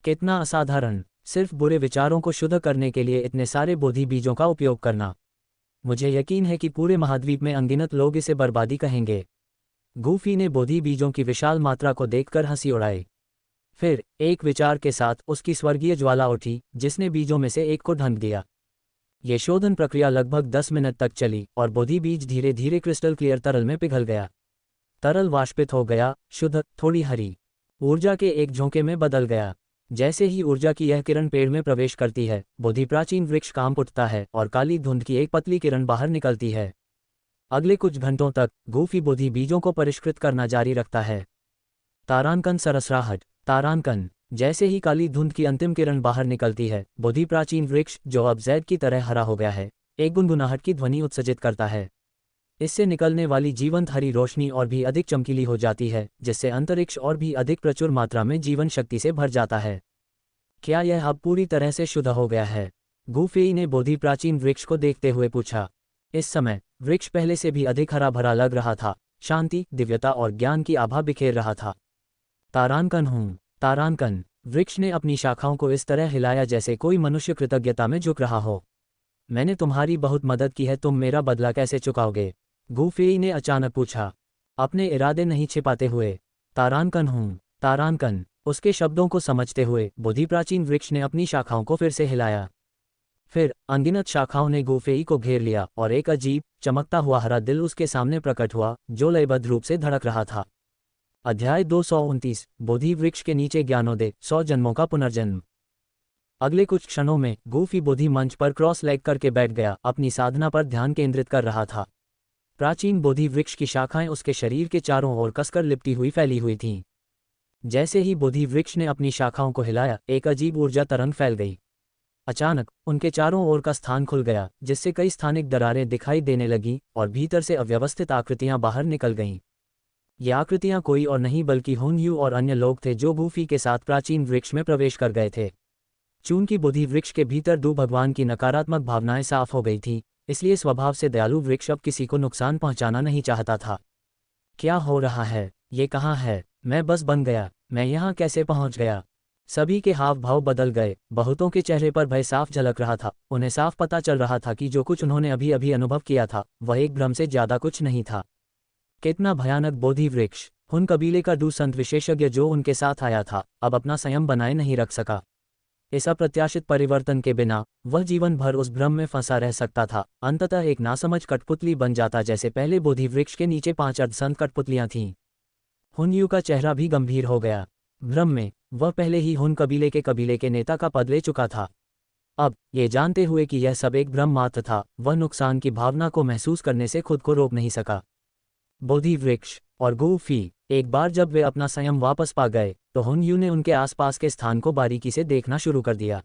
कितना असाधारण, सिर्फ बुरे विचारों को शुद्ध करने के लिए इतने सारे बोधि बीजों का उपयोग करना। मुझे यकीन है कि पूरे महाद्वीप में अनगिनत लोग इसे बर्बादी कहेंगे। गूफी ने बोधि बीजों की विशाल मात्रा को देखकर हंसी उड़ाई। फिर एक विचार के साथ उसकी स्वर्गीय ज्वाला उठी, जिसने बीजों में से एक को ढंक दिया। ये शोधन प्रक्रिया लगभग 10 मिनट तक चली और बोधि बीज धीरे धीरे क्रिस्टल क्लियर तरल में पिघल गया। तरल वाष्पित हो गया, शुद्ध, थोड़ी हरी ऊर्जा के एक झोंके में बदल गया। जैसे ही ऊर्जा की यह किरण पेड़ में प्रवेश करती है, बोधि प्राचीन वृक्ष कांप उठता है और काली धुंध की एक पतली किरण बाहर निकलती है। अगले कुछ घंटों तक गूफी बोधि बीजों को परिष्कृत करना जारी रखता है। तारांकन सरसराहट, तारांकन। जैसे ही काली धुंध की अंतिम किरण बाहर निकलती है, बोधि प्राचीन वृक्ष, जो अब जैद की तरह हरा हो गया है, एक गुनगुनाहट की ध्वनि उत्सर्जित करता है। इससे निकलने वाली जीवंत हरी रोशनी और भी अधिक चमकीली हो जाती है, जिससे अंतरिक्ष और भी अधिक प्रचुर मात्रा में जीवन शक्ति से भर जाता है। क्या यह अब पूरी तरह से शुद्ध हो गया है? गूफी ने बोधि प्राचीन वृक्ष को देखते हुए पूछा। इस समय वृक्ष पहले से भी अधिक हरा भरा लग रहा था, शांति, दिव्यता और ज्ञान की आभा बिखेर रहा था। तारांकन हूँ, तारांकन। वृक्ष ने अपनी शाखाओं को इस तरह हिलाया जैसे कोई मनुष्य कृतज्ञता में झुक रहा हो। मैंने तुम्हारी बहुत मदद की है, तुम मेरा बदला कैसे चुकाओगे? गूफी ने अचानक पूछा, अपने इरादे नहीं छिपाते हुए। तारांकन हूँ, तारांकन। उसके शब्दों को समझते हुए बोधि प्राचीन वृक्ष ने अपनी शाखाओं को फिर से हिलाया। फिर अनगिनत शाखाओं ने गूफी को घेर लिया और एक अजीब चमकता हुआ हरा दिल उसके सामने प्रकट हुआ, जो लयबद्ध रूप से धड़क रहा था। अध्याय 229, बोधि वृक्ष के नीचे ज्ञानोदय, 100 जन्मों का पुनर्जन्म। अगले कुछ क्षणों में गूफी बोधि मंच पर क्रॉस लेग करके बैठ गया, अपनी साधना पर ध्यान केंद्रित कर रहा था। प्राचीन बोधि वृक्ष की शाखाएं उसके शरीर के चारों ओर कसकर लिपटी हुई फैली हुई थीं। जैसे ही बोधि वृक्ष ने अपनी शाखाओं को हिलाया, एक अजीब ऊर्जा तरंग फैल गई। अचानक उनके चारों ओर का स्थान खुल गया, जिससे कई स्थानिक दरारें दिखाई देने लगीं और भीतर से अव्यवस्थित आकृतियां बाहर निकल गईं। ये आकृतियां कोई और नहीं बल्कि हुनयू और अन्य लोग थे, जो गूफी के साथ प्राचीन वृक्ष में प्रवेश कर गए थे। चूंकि बोधि वृक्ष के भीतर डू भगवान की नकारात्मक भावनाएं साफ हो गई थीं, इसलिए स्वभाव से दयालु वृक्ष अब किसी को नुकसान पहुंचाना नहीं चाहता था। क्या हो रहा है? ये कहाँ है? मैं बस बन गया। मैं यहाँ कैसे पहुंच गया? सभी के हाव भाव बदल गए। बहुतों के चेहरे पर भय साफ झलक रहा था। उन्हें साफ पता चल रहा था कि जो कुछ उन्होंने अभी अभी अनुभव किया था, वह एक भ्रम से ज्यादा कुछ नहीं था। कितना भयानक बोधि वृक्ष! हुन कबीले का डू संत विशेषज्ञ जो उनके साथ आया था, अब अपना संयम बनाए नहीं रख सका। इस अप्रत्याशित परिवर्तन के बिना वह जीवन भर उस भ्रम में फंसा रह सकता था, अंततः एक नासमझ कठपुतली बन जाता, जैसे पहले बोधि वृक्ष के नीचे 5 अर्धसंत कठपुतलियां थीं। हुनयू का चेहरा भी गंभीर हो गया। भ्रम में वह पहले ही हुन कबीले के नेता का पद ले चुका था। अब ये जानते हुए कि यह सब एक भ्रम मात्र था, वह नुकसान की भावना को महसूस करने से खुद को रोक नहीं सका। बोधि वृक्ष और गूफी। एक बार जब वे अपना संयम वापस पा गए तो हुनयू ने उनके आसपास के स्थान को बारीकी से देखना शुरू कर दिया।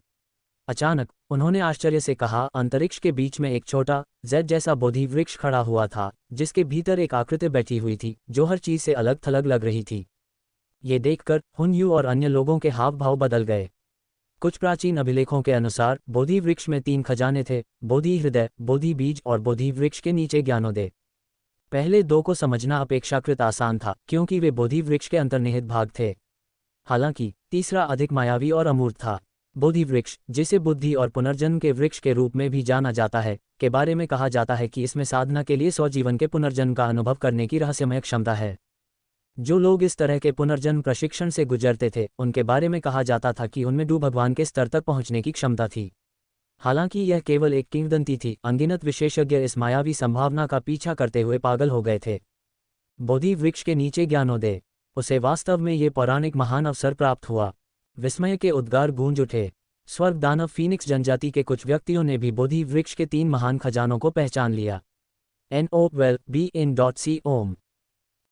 अचानक उन्होंने आश्चर्य से कहा, अंतरिक्ष के बीच में एक छोटा जेड जैसा बोधि वृक्ष खड़ा हुआ था, जिसके भीतर एक आकृति बैठी हुई थी जो हर चीज से अलग थलग लग रही थी। ये देखकर हुनयू और अन्य लोगों के हाव भाव बदल गए। कुछ प्राचीन अभिलेखों के अनुसार बोधि वृक्ष में 3 खजाने थे, बोधि हृदय, बोधि बीज और बोधि वृक्ष के नीचे ज्ञानोदय। पहले 2 को समझना अपेक्षाकृत आसान था क्योंकि वे बोधि वृक्ष के अंतर्निहित भाग थे। हालांकि तीसरा अधिक मायावी और अमूर्त था। बोधि वृक्ष, जिसे बुद्धि और पुनर्जन्म के वृक्ष के रूप में भी जाना जाता है, के बारे में कहा जाता है कि इसमें साधना के लिए स्वजीवन के पुनर्जन्म का अनुभव करने की रहस्यमय क्षमता है। जो लोग इस तरह के पुनर्जन्म प्रशिक्षण से गुजरते थे, उनके बारे में कहा जाता था कि उनमें भगवान के स्तर तक पहुंचने की क्षमता थी। हालांकि यह केवल एक किंवदंती थी, अनगिनत विशेषज्ञ इस मायावी संभावना का पीछा करते हुए पागल हो गए थे। बोधि वृक्ष के नीचे ज्ञानोदय। उसे वास्तव में ये पौराणिक महान अवसर प्राप्त हुआ। विस्मय के उद्गार गूंज उठे। स्वर्ग दानव फीनिक्स जनजाति के कुछ व्यक्तियों ने भी बोधि वृक्ष के 3 महान खजानों को पहचान लिया। NOWELL-BE-IN.C ओम।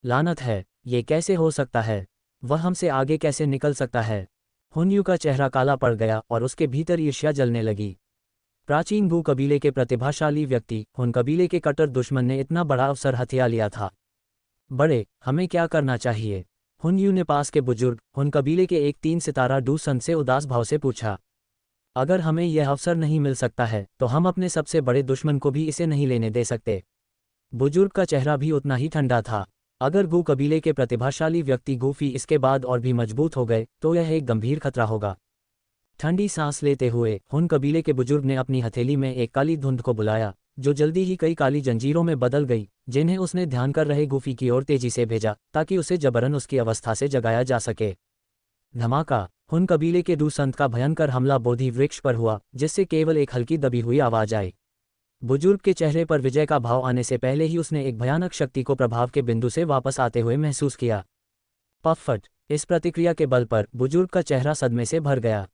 लानत है, ये कैसे हो सकता है? वह हमसे आगे कैसे निकल सकता है? हुनयू का चेहरा काला पड़ गया और उसके भीतर ईर्ष्या जलने लगी। प्राचीन गू कबीले के प्रतिभाशाली व्यक्ति, हुन कबीले के कट्टर दुश्मन ने इतना बड़ा अवसर हथिया लिया था। बड़े, हमें क्या करना चाहिए? हुनयू ने पास के बुजुर्ग, हुन कबीले के एक 3 सितारा डू सन से उदास भाव से पूछा। अगर हमें यह अवसर नहीं मिल सकता है तो हम अपने सबसे बड़े दुश्मन को भी इसे नहीं लेने दे सकते। बुजुर्ग का चेहरा भी उतना ही ठंडा था। अगर गू कबीले के प्रतिभाशाली व्यक्ति गूफी इसके बाद और भी मजबूत हो गए तो यह एक गंभीर खतरा होगा। ठंडी सांस लेते हुए हुन कबीले के बुजुर्ग ने अपनी हथेली में एक काली धुंध को बुलाया, जो जल्दी ही कई काली जंजीरों में बदल गई, जिन्हें उसने ध्यान कर रहे गूफी की ओर तेजी से भेजा ताकि उसे जबरन उसकी अवस्था से जगाया जा सके। धमाका। हुन कबीले के डू संत का भयंकर हमला बोधि वृक्ष पर हुआ, जिससे केवल एक हल्की दबी हुई आवाज आई। बुजुर्ग के चेहरे पर विजय का भाव आने से पहले ही उसने एक भयानक शक्ति को प्रभाव के बिंदु से वापस आते हुए महसूस किया। पफट। इस प्रतिक्रिया के बल पर बुजुर्ग का चेहरा सदमे से भर गया।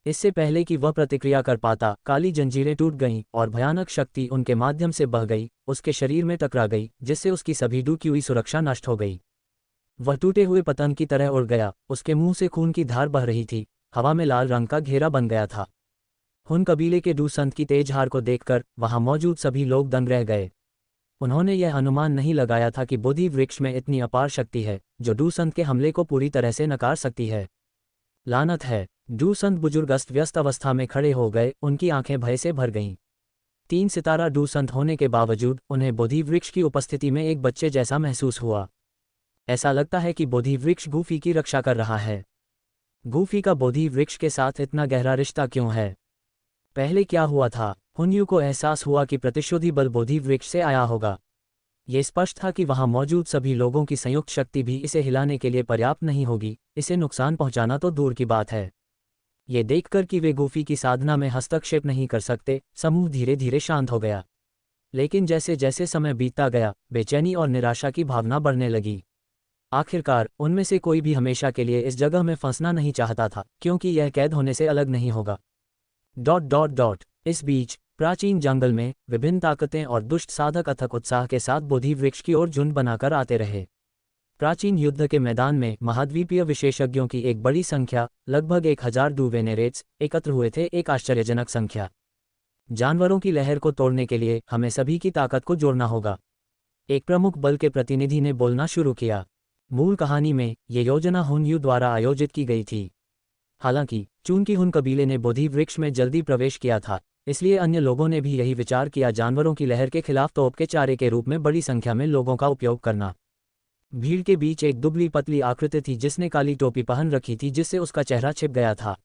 इससे पहले कि वह प्रतिक्रिया कर पाता, काली जंजीरें टूट गईं और भयानक शक्ति उनके माध्यम से बह गई, उसके शरीर में टकरा गई, जिससे उसकी सभी डूबी हुई सुरक्षा नष्ट हो गई। वह टूटे हुए पतंग की तरह उड़ गया, उसके मुंह से खून की धार बह रही थी, हवा में लाल रंग का घेरा बन गया था। हुन कबीले के डू संत की तेज हार को देखकर वहां मौजूद सभी लोग दंग रह गए। उन्होंने यह अनुमान नहीं लगाया था कि बोधि वृक्ष में इतनी अपार शक्ति है जो डू संत के हमले को पूरी तरह से नकार सकती है। लानत है। डू संत बुजुर्ग अस्त व्यस्त अवस्था में खड़े हो गए, उनकी आंखें भय से भर गईं। 3 सितारा डू संत होने के बावजूद उन्हें बोधि वृक्ष की उपस्थिति में एक बच्चे जैसा महसूस हुआ। ऐसा लगता है कि बोधि वृक्ष गूफी की रक्षा कर रहा है। गूफी का बोधि वृक्ष के साथ इतना गहरा रिश्ता क्यों है? पहले क्या हुआ था? हुनयू को एहसास हुआ कि प्रतिशोधी बल बोधि वृक्ष से आया होगा। ये स्पष्ट था कि वहां मौजूद सभी लोगों की संयुक्त शक्ति भी इसे हिलाने के लिए पर्याप्त नहीं होगी, इसे नुकसान पहुंचाना तो दूर की बात है। ये देखकर कि वे गूफी की साधना में हस्तक्षेप नहीं कर सकते, समूह धीरे धीरे शांत हो गया। लेकिन जैसे जैसे समय बीतता गया, बेचैनी और निराशा की भावना बढ़ने लगी। आखिरकार उनमें से कोई भी हमेशा के लिए इस जगह में फंसना नहीं चाहता था, क्योंकि यह कैद होने से अलग नहीं होगा। ... इस बीच प्राचीन जंगल में विभिन्न ताकतें और दुष्ट साधक अथक उत्साह के साथ बोधि वृक्ष की ओर झुंड बनाकर आते रहे। प्राचीन युद्ध के मैदान में महाद्वीपीय विशेषज्ञों की एक बड़ी संख्या, लगभग 1000 डू वेनेरेट्स, एकत्र हुए थे, एक आश्चर्यजनक संख्या। जानवरों की लहर को तोड़ने के लिए हमें सभी की ताकत को जोड़ना होगा, एक प्रमुख बल के प्रतिनिधि ने बोलना शुरू किया। मूल कहानी में ये योजना हुनयू द्वारा आयोजित की गई थी। हालांकि चूंकि हुन कबीले ने बोधि वृक्ष में जल्दी प्रवेश किया था, इसलिए अन्य लोगों ने भी यही विचार किया, जानवरों की लहर के खिलाफ तोप के चारे के रूप में बड़ी संख्या में लोगों का उपयोग करना। भीड़ के बीच एक दुबली पतली आकृति थी जिसने काली टोपी पहन रखी थी, जिससे उसका चेहरा छिप गया था।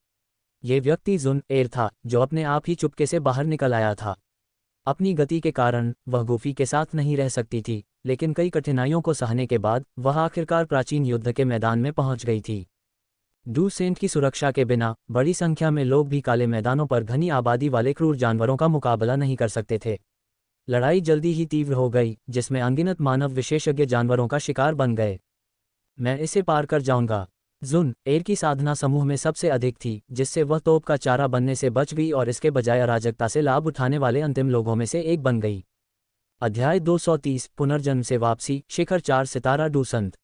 ये व्यक्ति जुन एर था, जो अपने आप ही चुपके से बाहर निकल आया था। अपनी गति के कारण वह गूफी के साथ नहीं रह सकती थी, लेकिन कई कठिनाइयों को सहने के बाद वह आखिरकार प्राचीन युद्ध के मैदान में पहुंच गई थी। डू सेंट की सुरक्षा के बिना बड़ी संख्या में लोग भी काले मैदानों पर घनी आबादी वाले क्रूर जानवरों का मुकाबला नहीं कर सकते थे। लड़ाई जल्दी ही तीव्र हो गई, जिसमें अनगिनत मानव विशेषज्ञ जानवरों का शिकार बन गए। मैं इसे पार कर जाऊंगा, जुन एर की साधना समूह में सबसे अधिक थी, जिससे वह तोप का चारा बनने से बच गई और इसके बजाय अराजकता से लाभ उठाने वाले अंतिम लोगों में से एक बन गई। अध्याय 230 पुनर्जन्म से वापसी। शिखर 4 सितारा डूसंत।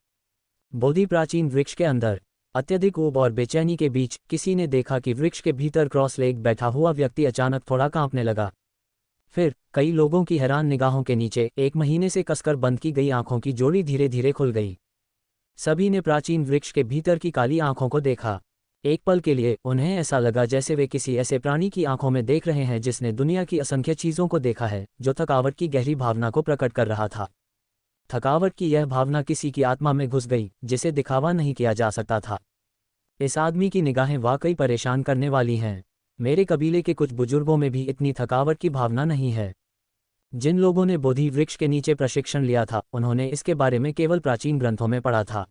बोधि प्राचीन वृक्ष के अंदर। अत्यधिक ऊब और बेचैनी के बीच किसी ने देखा कि वृक्ष के भीतर क्रॉस लेग बैठा हुआ व्यक्ति अचानक थोड़ा कांपने लगा। फिर कई लोगों की हैरान निगाहों के नीचे 1 महीने से कसकर बंद की गई आंखों की जोड़ी धीरे धीरे खुल गई। सभी ने प्राचीन वृक्ष के भीतर की काली आंखों को देखा। एक पल के लिए उन्हें ऐसा लगा जैसे वे किसी ऐसे प्राणी की आंखों में देख रहे हैं जिसने दुनिया की असंख्य चीजों को देखा है, जो थकावट की गहरी भावना को प्रकट कर रहा था। थकावट की यह भावना किसी की आत्मा में घुस गई, जिसे दिखावा नहीं किया जा सकता था। इस आदमी की निगाहें वाकई परेशान करने वाली हैं। मेरे कबीले के कुछ बुजुर्गों में भी इतनी थकावट की भावना नहीं है। जिन लोगों ने बोधि वृक्ष के नीचे प्रशिक्षण लिया था, उन्होंने इसके बारे में केवल प्राचीन ग्रंथों में पढ़ा था,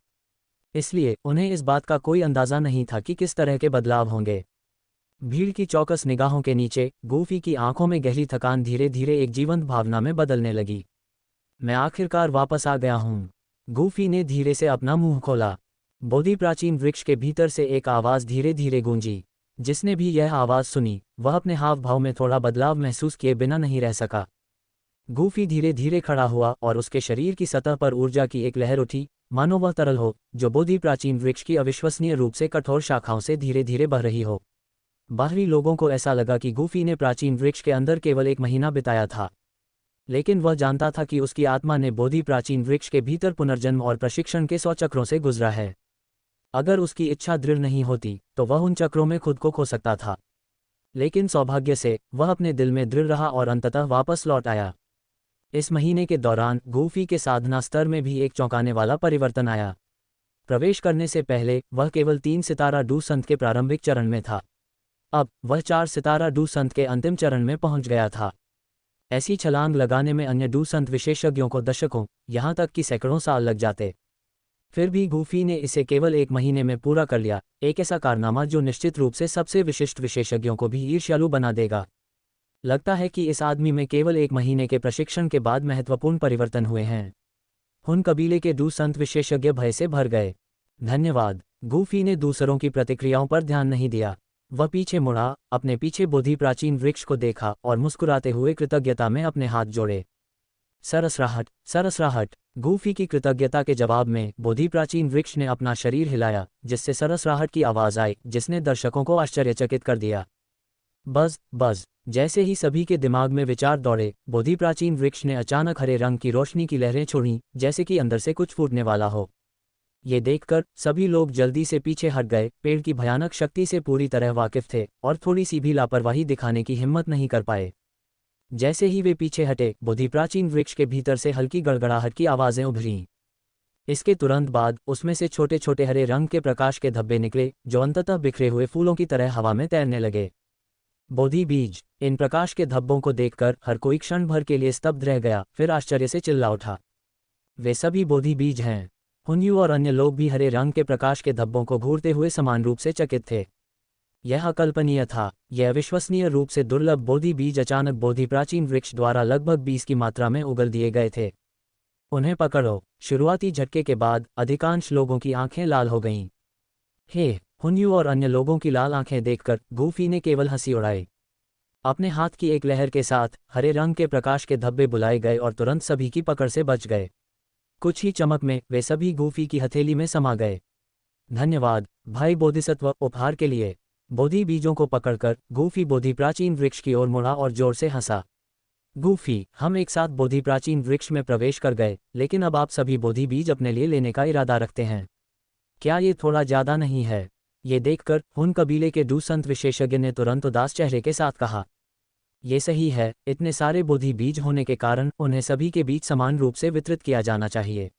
इसलिए उन्हें इस बात का कोई अंदाजा नहीं था कि किस तरह के बदलाव होंगे। भीड़ की चौकस निगाहों के नीचे गूफी की आंखों में गहरी थकान धीरे धीरे एक जीवंत भावना में बदलने लगी। मैं आखिरकार वापस आ गया हूँ। गूफी ने धीरे से अपना मुंह खोला। बोधि प्राचीन वृक्ष के भीतर से एक आवाज़ धीरे धीरे गूंजी। जिसने भी यह आवाज़ सुनी, वह अपने हाव भाव में थोड़ा बदलाव महसूस किए बिना नहीं रह सका। गूफी धीरे धीरे खड़ा हुआ और उसके शरीर की सतह पर ऊर्जा की एक लहर उठी, मानो वह तरल हो, जो बोधि प्राचीन वृक्ष की अविश्वसनीय रूप से कठोर शाखाओं से धीरे धीरे बह रही हो। बाहरी लोगों को ऐसा लगा कि गूफी ने प्राचीन वृक्ष के अंदर केवल 1 महीना बिताया था, लेकिन वह जानता था कि उसकी आत्मा ने बोधि प्राचीन वृक्ष के भीतर पुनर्जन्म और प्रशिक्षण के 100 चक्रों से गुजरा है। अगर उसकी इच्छा दृढ़ नहीं होती तो वह उन चक्रों में खुद को खो सकता था, लेकिन सौभाग्य से वह अपने दिल में दृढ़ रहा और अंततः वापस लौट आया। इस महीने के दौरान गूफी के साधना स्तर में भी एक चौंकाने वाला परिवर्तन आया। प्रवेश करने से पहले वह केवल 3 सितारा डूसंत के प्रारंभिक चरण में था। अब वह 4 सितारा डूसंत के अंतिम चरण में पहुंच गया था। ऐसी छलांग लगाने में अन्य डूसंत विशेषज्ञों को दशकों, यहां तक कि सैकड़ों साल लग जाते। फिर भी गूफी ने इसे केवल 1 महीने में पूरा कर लिया, एक ऐसा कारनामा जो निश्चित रूप से सबसे विशिष्ट विशेषज्ञों को भी ईर्ष्यालु बना देगा। लगता है कि इस आदमी में केवल 1 महीने के प्रशिक्षण के बाद महत्वपूर्ण परिवर्तन हुए हैं। हुन कबीले के डूसंत विशेषज्ञ भय से भर गए। धन्यवाद। गूफी ने दूसरों की प्रतिक्रियाओं पर ध्यान नहीं दिया। वह पीछे मुड़ा, अपने पीछे बोधि प्राचीन वृक्ष को देखा और मुस्कुराते हुए कृतज्ञता में अपने हाथ जोड़े। सरसराहट, सरसराहट। गूफी की कृतज्ञता के जवाब में बोधि प्राचीन वृक्ष ने अपना शरीर हिलाया, जिससे सरसराहट की आवाज आई, जिसने दर्शकों को आश्चर्यचकित कर दिया। बज बज। जैसे ही सभी के दिमाग में विचार दौड़े, बोधि प्राचीन वृक्ष ने अचानक हरे रंग की रोशनी की लहरें छोड़ीं, जैसे कि अंदर से कुछ फूटने वाला हो। ये देखकर सभी लोग जल्दी से पीछे हट गए। पेड़ की भयानक शक्ति से पूरी तरह वाकिफ थे और थोड़ी सी भी लापरवाही दिखाने की हिम्मत नहीं कर पाए। जैसे ही वे पीछे हटे, बोधि प्राचीन वृक्ष के भीतर से हल्की गड़गड़ाहट की आवाजें उभरीं। इसके तुरंत बाद उसमें से छोटे छोटे हरे रंग के प्रकाश के धब्बे निकले, जो अंततः बिखरे हुए फूलों की तरह हवा में तैरने लगे। बोधि बीज। इन प्रकाश के धब्बों को देखकर हर कोई क्षण भर के लिए स्तब्ध रह गया, फिर आश्चर्य से चिल्ला उठा। वे सभी बोधि बीज हैं। हुन्यू और अन्य लोग भी हरे रंग के प्रकाश के धब्बों को घूरते हुए समान रूप से चकित थे। यह अकल्पनीय था। यह अविश्वसनीय रूप से दुर्लभ बोधि बीज अचानक बोधि प्राचीन वृक्ष द्वारा लगभग 20 की मात्रा में उगल दिए गए थे। उन्हें पकड़ो। शुरुआती झटके के बाद अधिकांश लोगों की आंखें लाल हो गईं। हे, हुन्यू और अन्य लोगों की लाल आंखें देखकर गूफी ने केवल हंसी उड़ाई। अपने हाथ की एक लहर के साथ हरे रंग के प्रकाश के धब्बे बुलाए गए और तुरंत सभी की पकड़ से बच गए। कुछ ही चमक में वे सभी गूफी की हथेली में समा गए। धन्यवाद भाई बोधिसत्व, उपहार के लिए। बोधि बीजों को पकड़कर गूफी बोधि प्राचीन वृक्ष की ओर मुड़ा और जोर से हंसा। गूफी, हम एक साथ बोधि प्राचीन वृक्ष में प्रवेश कर गए, लेकिन अब आप सभी बोधि बीज अपने लिए लेने का इरादा रखते हैं। क्या ये थोड़ा ज्यादा नहीं है? ये देखकर हुन कबीले के डूसंत विशेषज्ञ ने तुरंत उदास चेहरे के साथ कहा। ये सही है, इतने सारे बोधि बीज होने के कारण उन्हें सभी के बीच समान रूप से वितरित किया जाना चाहिए।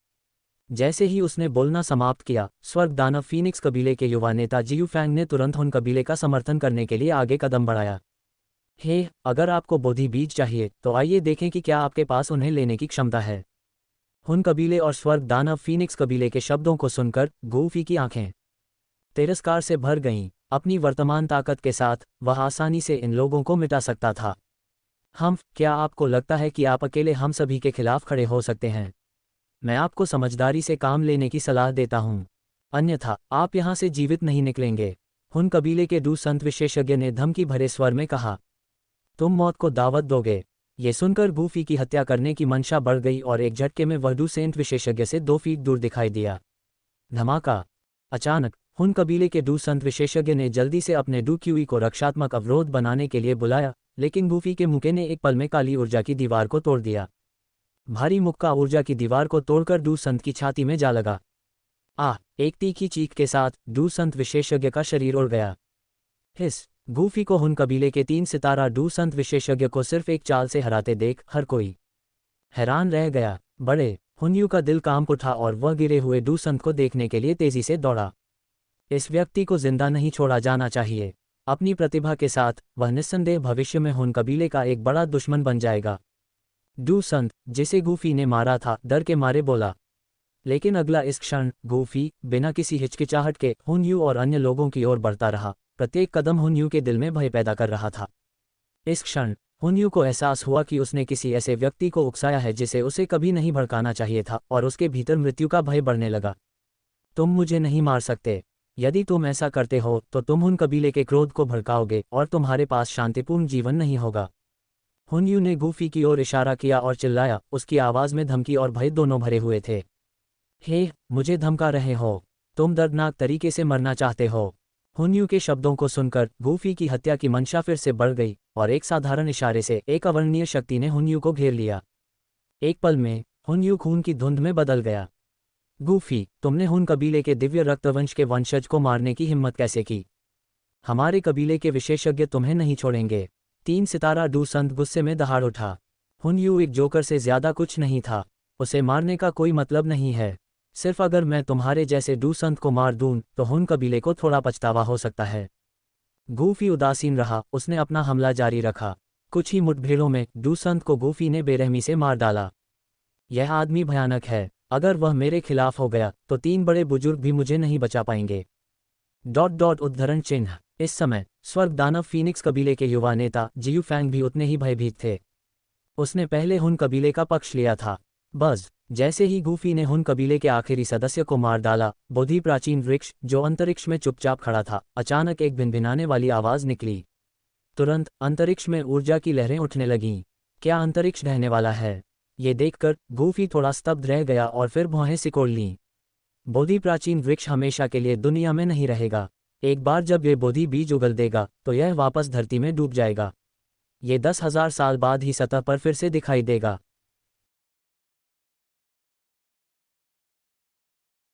जैसे ही उसने बोलना समाप्त किया, स्वर्ग दानव फीनिक्स कबीले के युवा नेता जियू फैंग ने तुरंत हुन कबीले का समर्थन करने के लिए आगे कदम बढ़ाया। हे, अगर आपको बोधि बीज चाहिए तो आइए देखें कि क्या आपके पास उन्हें लेने की क्षमता है। हुन कबीले और स्वर्ग दानव फीनिक्स कबीले के शब्दों को सुनकर गूफी की आंखें तिरस्कार से भर गईं। अपनी वर्तमान ताकत के साथ वह आसानी से इन लोगों को मिटा सकता था। क्या आपको लगता है कि आप अकेले हम सभी के खिलाफ खड़े हो सकते हैं? मैं आपको समझदारी से काम लेने की सलाह देता हूं। अन्यथा आप यहाँ से जीवित नहीं निकलेंगे। हुन कबीले के डू संत विशेषज्ञ ने धमकी भरे स्वर में कहा। तुम मौत को दावत दोगे। ये सुनकर गूफी की हत्या करने की मंशा बढ़ गई और एक झटके में वह डू सेंट विशेषज्ञ से 2 फीट दूर दिखाई दिया। धमाका। अचानक हुन कबीले के डू संत विशेषज्ञ ने जल्दी से अपने डू क्यूई को रक्षात्मक अवरोध बनाने के लिए बुलाया, लेकिन गूफी के मुक्के ने एक पल में काली ऊर्जा की दीवार को तोड़ दिया। भारी मुक्का ऊर्जा की दीवार को तोड़कर डू संत की छाती में जा लगा। एक तीखी चीख के साथ डू संत विशेषज्ञ का शरीर उड़ गया। हिस। गूफी को हुन कबीले के 3 सितारा डू संत विशेषज्ञ को सिर्फ एक चाल से हराते देख हर कोई हैरान रह गया। बड़े हुनयू का दिल कांप उठा और वह गिरे हुए डू संत को देखने के लिए तेजी से दौड़ा। इस व्यक्ति को जिंदा नहीं छोड़ा जाना चाहिए। अपनी प्रतिभा के साथ वह निस्संदेह भविष्य में हुन कबीले का एक बड़ा दुश्मन बन जाएगा। डू संत, जिसे गूफी ने मारा था, डर के मारे बोला। लेकिन अगला इस क्षण गूफी बिना किसी हिचकिचाहट के हुनयू और अन्य लोगों की ओर बढ़ता रहा। प्रत्येक कदम हुनयू के दिल में भय पैदा कर रहा था। इस क्षण हुनयू को एहसास हुआ कि उसने किसी ऐसे व्यक्ति को उकसाया है जिसे उसे कभी नहीं भड़काना चाहिए था, और उसके भीतर मृत्यु का भय बढ़ने लगा। तुम मुझे नहीं मार सकते। यदि तुम ऐसा करते हो तो तुम हुन कबीले के क्रोध को भड़काओगे और तुम्हारे पास शांतिपूर्ण जीवन नहीं होगा। हुनयू ने गूफी की ओर इशारा किया और चिल्लाया। उसकी आवाज़ में धमकी और भय दोनों भरे हुए थे। हे, मुझे धमका रहे हो? तुम दर्दनाक तरीके से मरना चाहते हो। हुनयू के शब्दों को सुनकर गूफी की हत्या की मंशा फिर से बढ़ गई और एक साधारण इशारे से एक अवर्णनीय शक्ति ने हुनयू को घेर लिया। एक पल में हुनयू खून की धुंध में बदल गया। गूफी, तुमने हुन कबीले के दिव्य रक्तवंश के वंशज को मारने की हिम्मत कैसे की? हमारे कबीले के विशेषज्ञ तुम्हें नहीं छोड़ेंगे। 3 सितारा डू संत गुस्से में दहाड़ उठा। हुनयू एक जोकर से ज्यादा कुछ नहीं था। उसे मारने का कोई मतलब नहीं है। सिर्फ अगर मैं तुम्हारे जैसे डू संत को मार दूं तो हुन कबीले को थोड़ा पछतावा हो सकता है। गूफी उदासीन रहा। उसने अपना हमला जारी रखा। कुछ ही मुठभेड़ों में डू संत को गूफी ने बेरहमी से मार डाला। यह आदमी भयानक है। अगर वह मेरे खिलाफ हो गया तो 3 बड़े बुजुर्ग भी मुझे नहीं बचा पाएंगे। उद्धरण चिन्ह। इस समय स्वर्ग दानव फीनिक्स कबीले के युवा नेता जियू फैंग भी उतने ही भयभीत थे। उसने पहले हुन कबीले का पक्ष लिया था। बस जैसे ही गूफी ने हुन कबीले के आखिरी सदस्य को मार डाला, बोधि प्राचीन वृक्ष जो अंतरिक्ष में चुपचाप खड़ा था, अचानक एक भिनभिनाने वाली आवाज निकली। तुरंत अंतरिक्ष में ऊर्जा की लहरें उठने लगीं। क्या अंतरिक्ष ढहने वाला है? ये देखकर गूफी थोड़ा स्तब्ध रह गया और फिर भौहें सिकोड़ लीं। बोधि प्राचीन वृक्ष हमेशा के लिए दुनिया में नहीं रहेगा। एक बार जब ये बोधि बीज उगल देगा तो यह वापस धरती में डूब जाएगा। ये 10,000 साल बाद ही सतह पर फिर से दिखाई देगा।